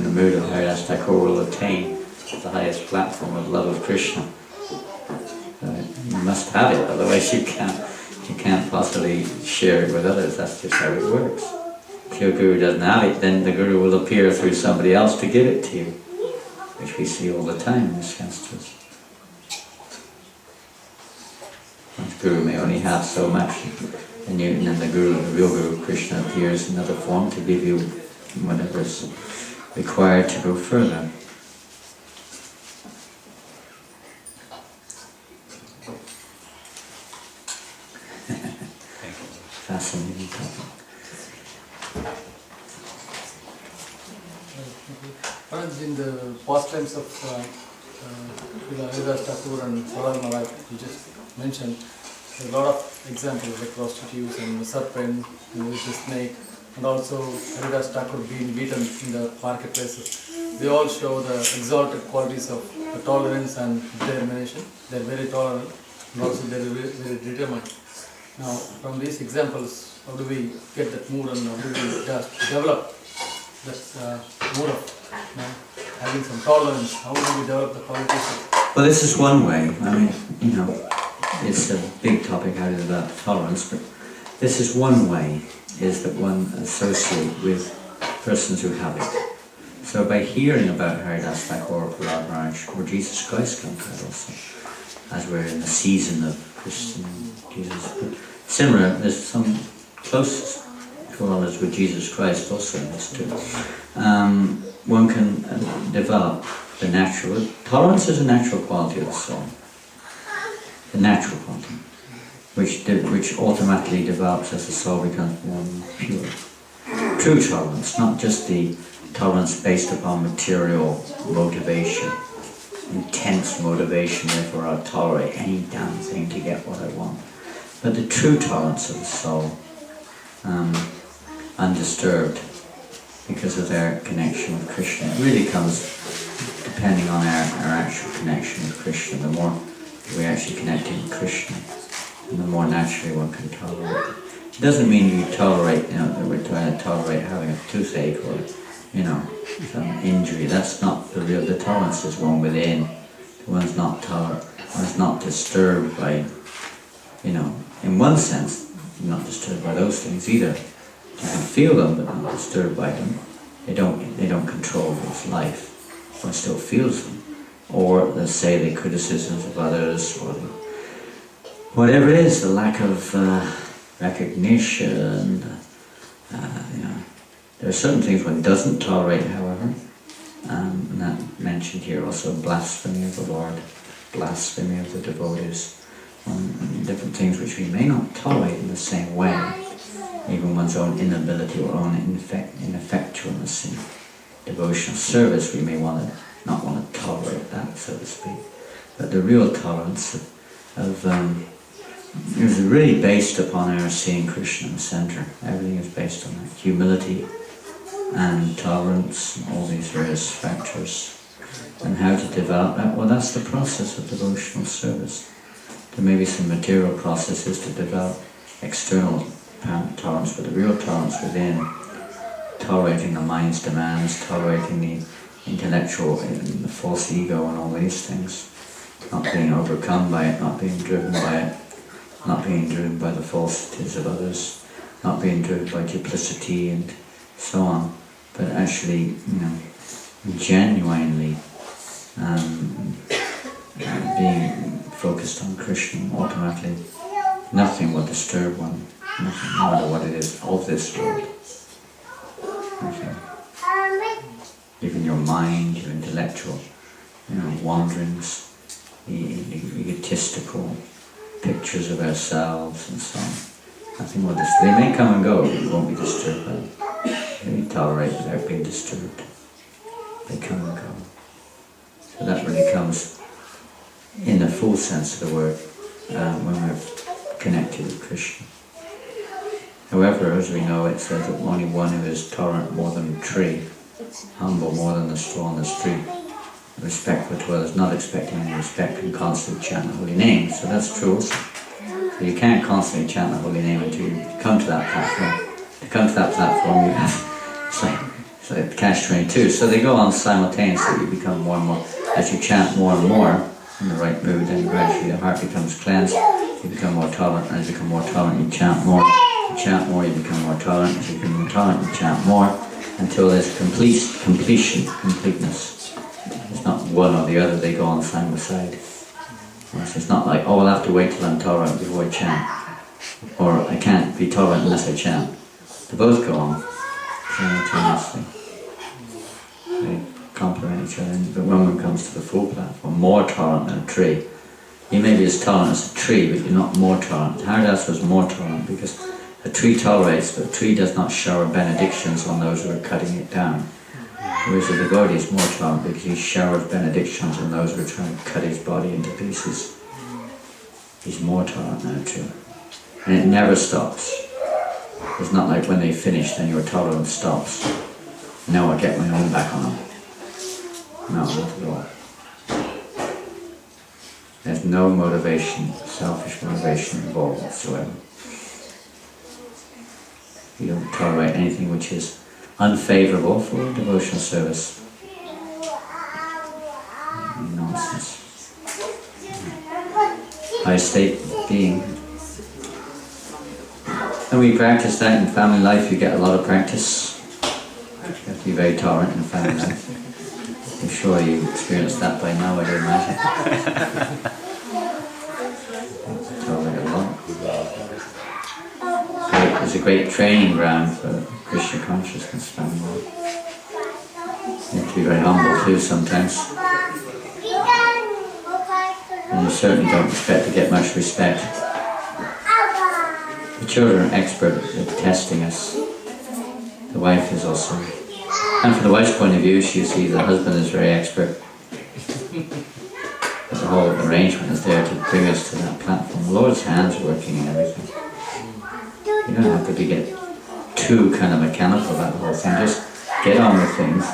mood of Haridas Thakur will attain the highest platform of love of Krishna. You must have it, otherwise you can't possibly share it with others. That's just how it works. If your guru doesn't have it, then the guru will appear through somebody else to give it to you. which we see all the time in this festivals. The Guru may only have so much, and then the real Guru Krishna appears in another form to give you whatever is required to go further. Fascinating topic. In the past times of Haridas Thakur and Sarar Malak, you just mentioned a lot of examples like prostitutes and the serpent, the snake, and also Haridas Thakur being beaten in the marketplaces. They all show the exalted qualities of the tolerance and determination. They are very tolerant and also they are very, very determined. Now, from these examples, how do we get that mood and how do we develop that mood of having some tolerance? How do we develop the qualities? Well, this is one way. I mean, it's a big topic how to develop tolerance, but this is one way, is that one associate with persons who have it. So by hearing about Haridas Thakur or Prahlad Maharaj, or Jesus Christ comes out also, as we're in the season of Christian Jesus. But similar, there's some close correlates with Jesus Christ also in this too. One can develop the natural, tolerance is a natural quality of the soul. The natural quality, which automatically develops as the soul becomes more and more pure. True tolerance, not just the tolerance based upon material motivation, intense motivation, therefore I'll tolerate any damn thing to get what I want. But the true tolerance of the soul, undisturbed because of their connection with Krishna. It really comes depending on our actual connection with Krishna. The more we actually connect with Krishna, and the more naturally one can tolerate. It doesn't mean you tolerate, that we're trying to tolerate having a toothache or, some injury. That's not the real. The tolerance is one within. One's not disturbed by, in one sense, not disturbed by those things either. You can feel them, but not disturbed by them. They don't control one's life. One still feels them. Or let's say the criticisms of others, or whatever it is, the lack of recognition. There are certain things one doesn't tolerate, however, and that mentioned here also blasphemy of the Lord, blasphemy of the devotees, different things which we may not tolerate in the same way, even one's own inability or own ineffectualness in devotional service. We may not want to tolerate that, so to speak. But the real tolerance is really based upon our seeing Krishna in the center. Everything is based on that. Humility and tolerance, and all these various factors. And how to develop that? Well, that's the process of devotional service. There may be some material processes to develop external tolerance, but the real tolerance within, tolerating the mind's demands, tolerating the intellectual, the false ego and all these things, not being overcome by it, not being driven by it, not being driven by the falsities of others, not being driven by duplicity and so on, but actually, genuinely being focused on Krishna. Automatically, nothing will disturb one, nothing, no matter what it is of this world. Okay. Even your mind, your intellectual, wanderings, the egotistical pictures of ourselves and so on. Nothing will disturb. They may come and go, but you won't be disturbed by them. You tolerate without being disturbed. They come and go. So that really comes in the full sense of the word when we're connected with Krishna. However, as we know, it says that only one who is tolerant more than a tree, humble more than the straw on the street, respectful to others, not expecting any respect, can constantly chant the holy name. So that's true also. So you can't constantly chant the holy name until you come to that platform. To come to that platform, you have, it's like catch-22. So they go on simultaneously. You become more and more, as you chant more and more in the right mood, then gradually the heart becomes cleansed. You become more tolerant. As you become more tolerant, you chant more. You chant more, you become more tolerant. As you become more tolerant, you chant more, until there's completeness. It's not one or the other, they go on side by side. It's not like, oh, I'll have to wait till I'm tolerant before I chant, or I can't be tolerant unless I chant. They both go on simultaneously. They complement each other. But when one comes to the full platform, more tolerant than a tree. You may be as tolerant as a tree, but you're not more tolerant. Haridas was more tolerant because a tree tolerates, but a tree does not shower benedictions on those who are cutting it down. Whereas a devotee is more tolerant because he showers benedictions on those who are trying to cut his body into pieces. He's more tolerant than a tree. And it never stops. It's not like when they finish, then your tolerance stops. No, I get my own back on them. No, not at all. There's no motivation, selfish motivation involved whatsoever. You don't tolerate anything which is unfavourable for devotional service. Nonsense. High state being. When we practice that in family life, you get a lot of practice. You have to be very tolerant in family life. I'm sure you experienced that by now, I don't imagine. Tolerate a lot. It's a great training ground for Krishna consciousness family life. You have to be very humble too sometimes. And you certainly don't expect to get much respect. The children are expert at testing us. The wife is also. And from the wife's point of view, she sees the husband is very expert. But the whole arrangement is there to bring us to that platform. The Lord's hand's working in everything. You don't have to get too kind of mechanical about the whole thing. Just get on with things.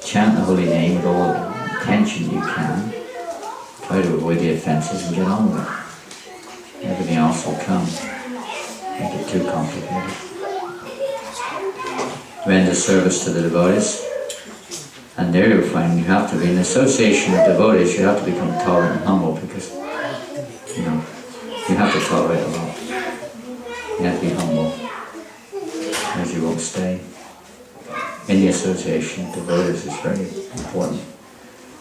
Chant the holy name with all the attention you can. Try to avoid the offences and get on with it. Everything else will come. Make it too complicated. Render service to the devotees. And there you'll find you have to be in association with devotees. You have to become tolerant and humble because, you know, you have to tolerate a lot. You have to be humble, as you won't stay. In the association of devotees is very important.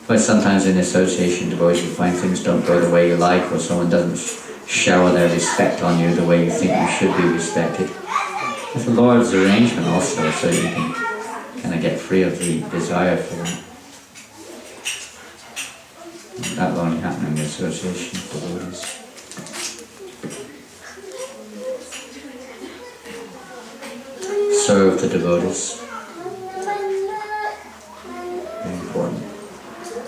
But sometimes in the association of devotees you find things don't go the way you like, or someone doesn't shower their respect on you the way you think you should be respected. It's the Lord's arrangement also, so you can kind of get free of the desire for that. That will only happen in the association of devotees. Serve the devotees. Very important.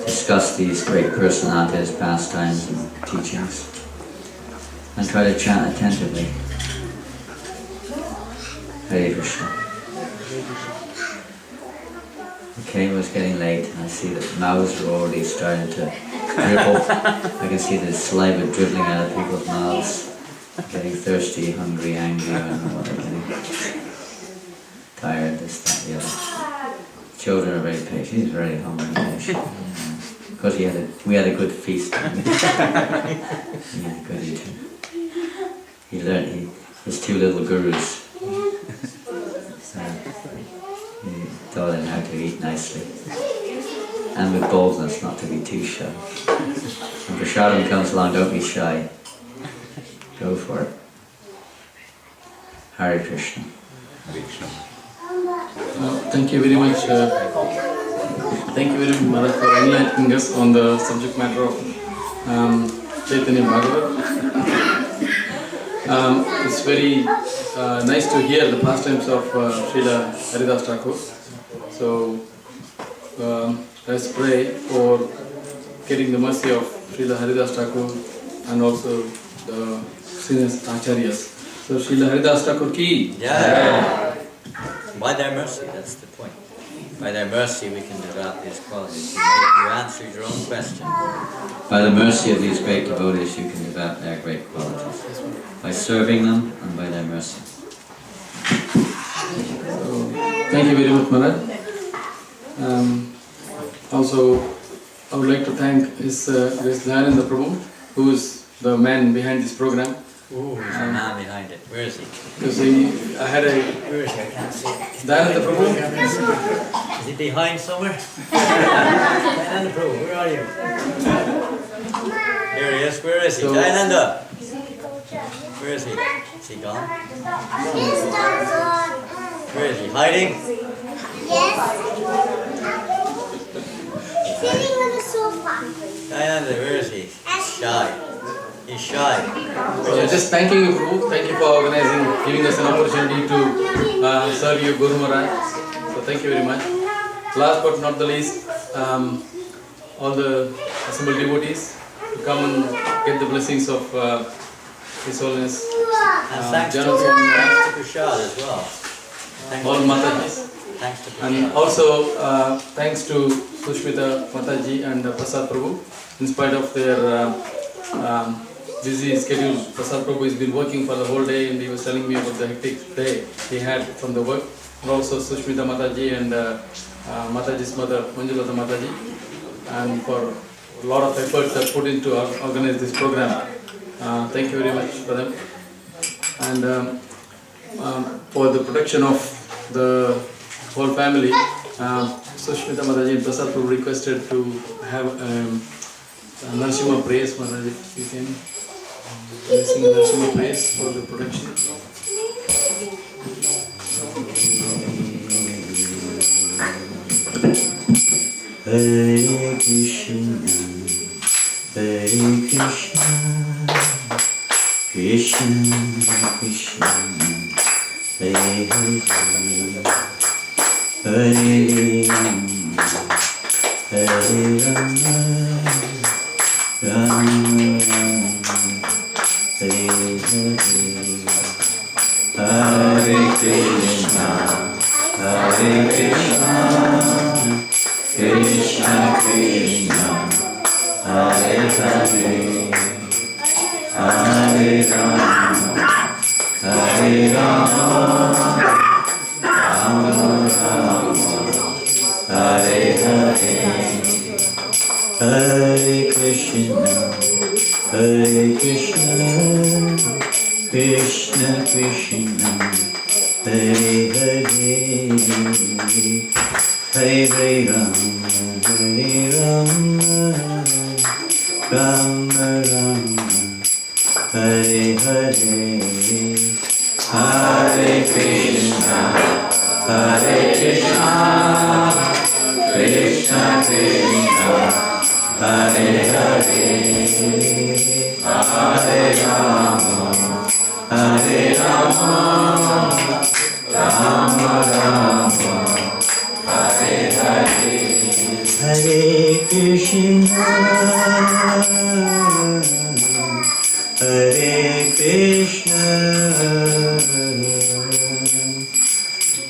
Discuss these great personalities' pastimes and teachings. And try to chant attentively. Hare Krishna. Okay, it was getting late and I see that mouths are already starting to dribble. I can see the saliva dribbling out of people's mouths. Getting thirsty, hungry, angry, I don't know what they're getting. Tired, this, that, the other. Children are very patient. He's very humble and patient. Because we had a good feast. He had a good eating. He learned, his two little gurus. He taught him how to eat nicely. And with boldness, not to be too shy. When prasadam comes along, don't be shy. Go for it. Hare Krishna. Hare Krishna. Thank you very much. Thank you very much, Mother, for enlightening us on the subject matter of Chaitanya Bhagavat. It's very nice to hear the pastimes of Srila Haridas Thakur. So let's pray for getting the mercy of Srila Haridas Thakur and also the senior acharyas. So Srila Haridas Thakur ki. Yeah. By their mercy, that's the point. By their mercy we can develop these qualities. You answered your own question. By the mercy of these great devotees you can develop their great qualities. By serving them and by their mercy. So, thank you very much, Maharaj. Also, I would like to thank His Narendra Prabhu, who is the man behind this program. Ooh, there's a man behind it. Where is he? You see, I had a Where is he? I can't see. Dayananda Prabhu. Is he behind somewhere? Dayananda Prabhu, where are you? Here he is. Where is he? So- Dayananda! Where is he? Is he gone? Where is he? Hiding? Sitting on the sofa. Dayananda, where is he? Shy. He's shy. So just thanking you, Prabhu. Thank you for organizing, giving us an opportunity to serve you, Guru Maharaj. So thank you very much. Last but not the least, all the assembled devotees to come and get the blessings of His Holiness And thanks to Janam Prashad as well. Thanks all to Matajis. Thanks to And Prashad. also thanks to Sushmita Mataji and Prasad Prabhu. In spite of their busy schedule, Prasad Prabhu has been working for the whole day, and he was telling me about the hectic day he had from the work. And also Sushmita Mataji and Mataji's mother Manjulata Mataji, and for a lot of efforts that put into organize this program. Thank you very much for them. And for the protection of the whole family, Sushmita Mataji and Prasad Prabhu requested to have Narasimha praise. Maharaj, if you can sing Narasimha praise for the protection. Hare Krishna, Hare Krishna, Krishna Krishna, Hare Hare, Hare Rama, Hare Rama, Rama Rama, Hare Hare, Hare Krishna, Hare Krishna, Krishna Krishna, Hare Hare, Hare Rama, Hare Rama, Rama Rama, Hare Hare, Hare Krishna, Hare Krishna, Krishna Krishna, Hare Hare, Hare Rama, Hare Rama, Rama Rama, Hare Hare, Hare Krishna, Hare Krishna, Krishna Krishna, Hare Hare, Hare Rama, Hare Rama, Rama Rama, Hare Hare, Hare Krishna, Hare Krishna,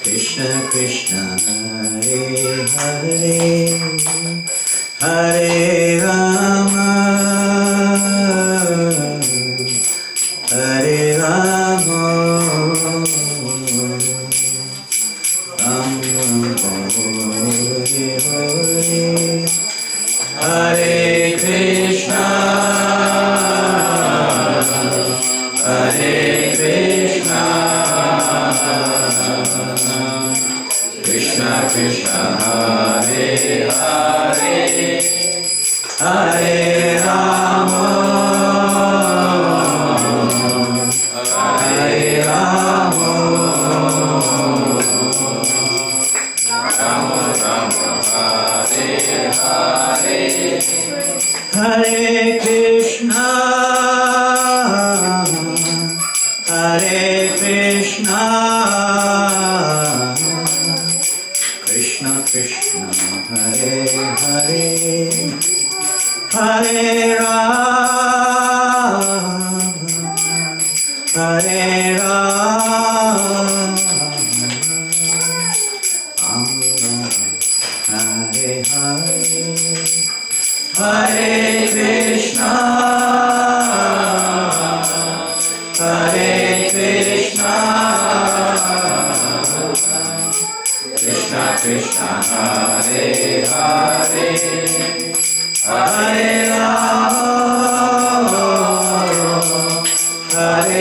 Krishna Krishna, Hare Hare, Hare Rama, Hare Rama, Hare Krishna, Hare Krishna, Krishna Krishna, Hare Hare, Hare Rama, Hare Rama, Rama Rama, Hare Hare, Hare Krishna, Hare Krishna, Krishna Krishna, Hare Hare, Hare Rama, Hare Rama, Hare Hare, Hare Krishna, Hare Krishna, Krishna Krishna, Hare Hare, Hare Rama, Hare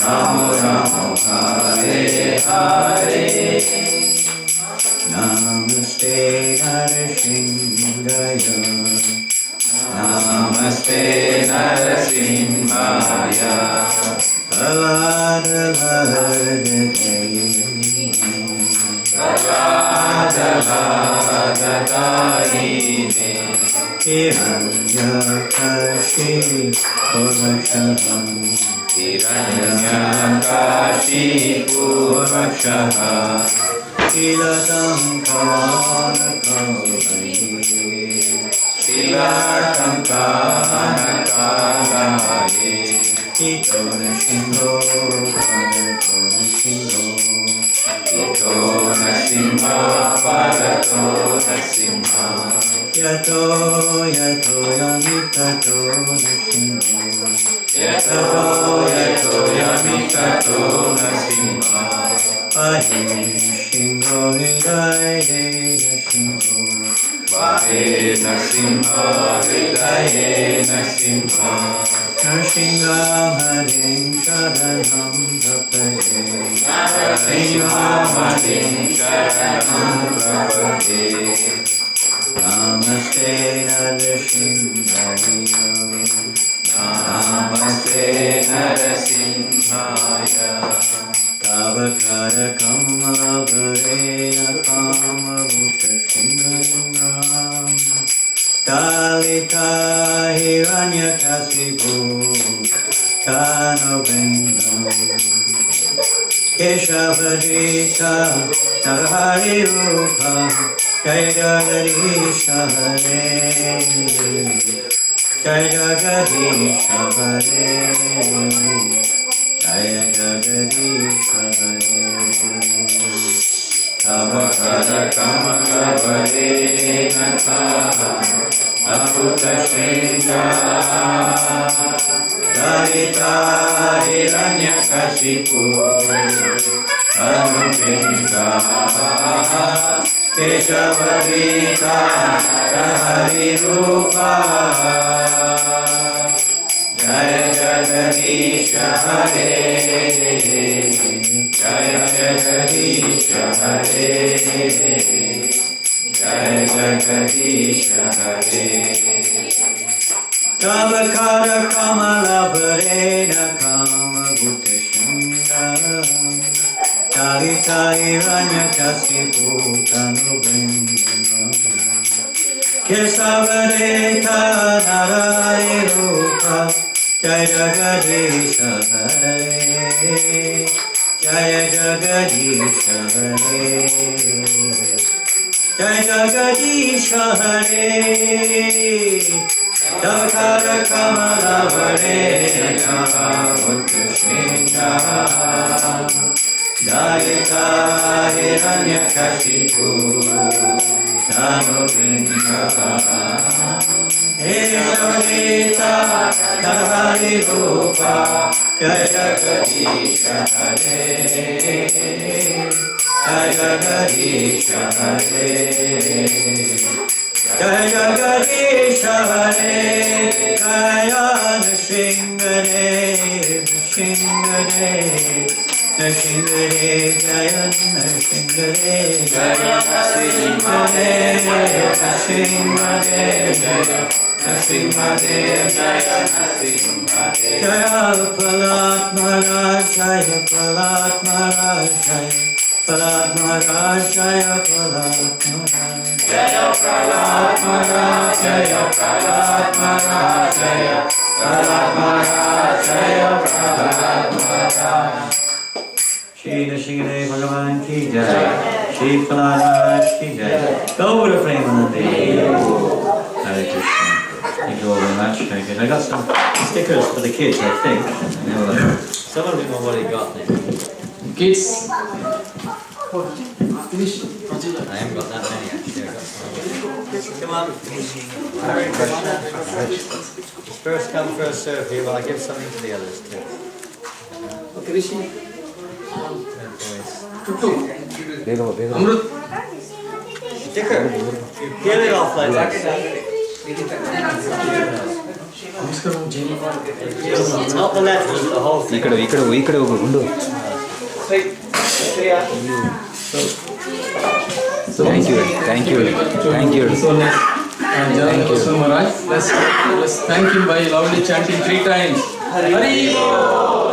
Ramo Ramo Hare Hare. Namaste Narasimhaya. Namaste Narasimhaya. Praladadadayine Hiranyakashipu Rakshaha Shilakankanakalaye Ito Narasimho Parato Narasimha Yato Yamitato Narasimha Yato Yamitato Narasimha Vahe Narasimho Hridaye Narasimho Vahe Narasimha Hridaye Narasimha Narasimham Harim Sharanam Prapade Narasimham Harim Sharanam Prapade Namaste Narasimhaya. Namaste Narasimhaya. Tavakara Kamala Varena Kama Bhutashindram Talita Hiranyakasipu Tanobindam Keshavadita Narahari Rupa Jai Jagadisha Hare Jai Jagadisha Hare Jai Jagadisha Hare Tavakara Kamala Varena Kama Bhutashindram Talita Hiranyakasipu Tanobindam Keshavadita Narahari Rupa Jaya Jagadisha Hare Jaya Jagadisha Hare Jaya Jagadisha Hare Tavakara Kamala Varena Kama Bhutashindram Talita Hiranyakasipu Tanobindam Kesavadita Narahari Rupa Jaya Jagadisha Hare Jaya Jagadisha Hare Jaya Jagadisha Hare Tavakara Kamala Varena Bhutashindram Dalita Hiranyakashipu Tanobindam Keshavadita Narahari Rupa Jaya Jagadisha Hare Jaya Jagadisha Hare Jaya Jagadisha Hare Jaya Nrsimhare Nrsimhare Nrsimhare Jaya Nrsimhare Jaya Nrsimhare Nrsimhare Jaya Nrsimhare Jaya Nrsimhare Jaya Prahlad Maharaj Jaya Prahlad Maharaj Jaya Prahlad Maharaj Jaya Prahlad Maharaj Jaya Prahlad Maharaj Jaya Prahlad Maharaj Jaya Prahlad Maharaj Jaya Prahlad Maharaj Shri Nrsimhare Bhagavan ki jai Shri Prahlad Maharaj ki jai Gaura Premanande Hare Krishna. Thank you all very much. Very good. I got some stickers for the kids, I think. Some of them have already got them. Kids. I haven't got that many actually. I got some. Come on. Hare Krishna. First come, first serve here. Well, I give something to the others too. Okay, Rishi. Amrut. Sticker. Peel it off like that. It's not the left, it's the whole thing. ఇక్కడ ఒక ఉండు. Straight. Thank you. So nice. Maharaj, let's thank him by loudly chanting 3 times. Hari Bol.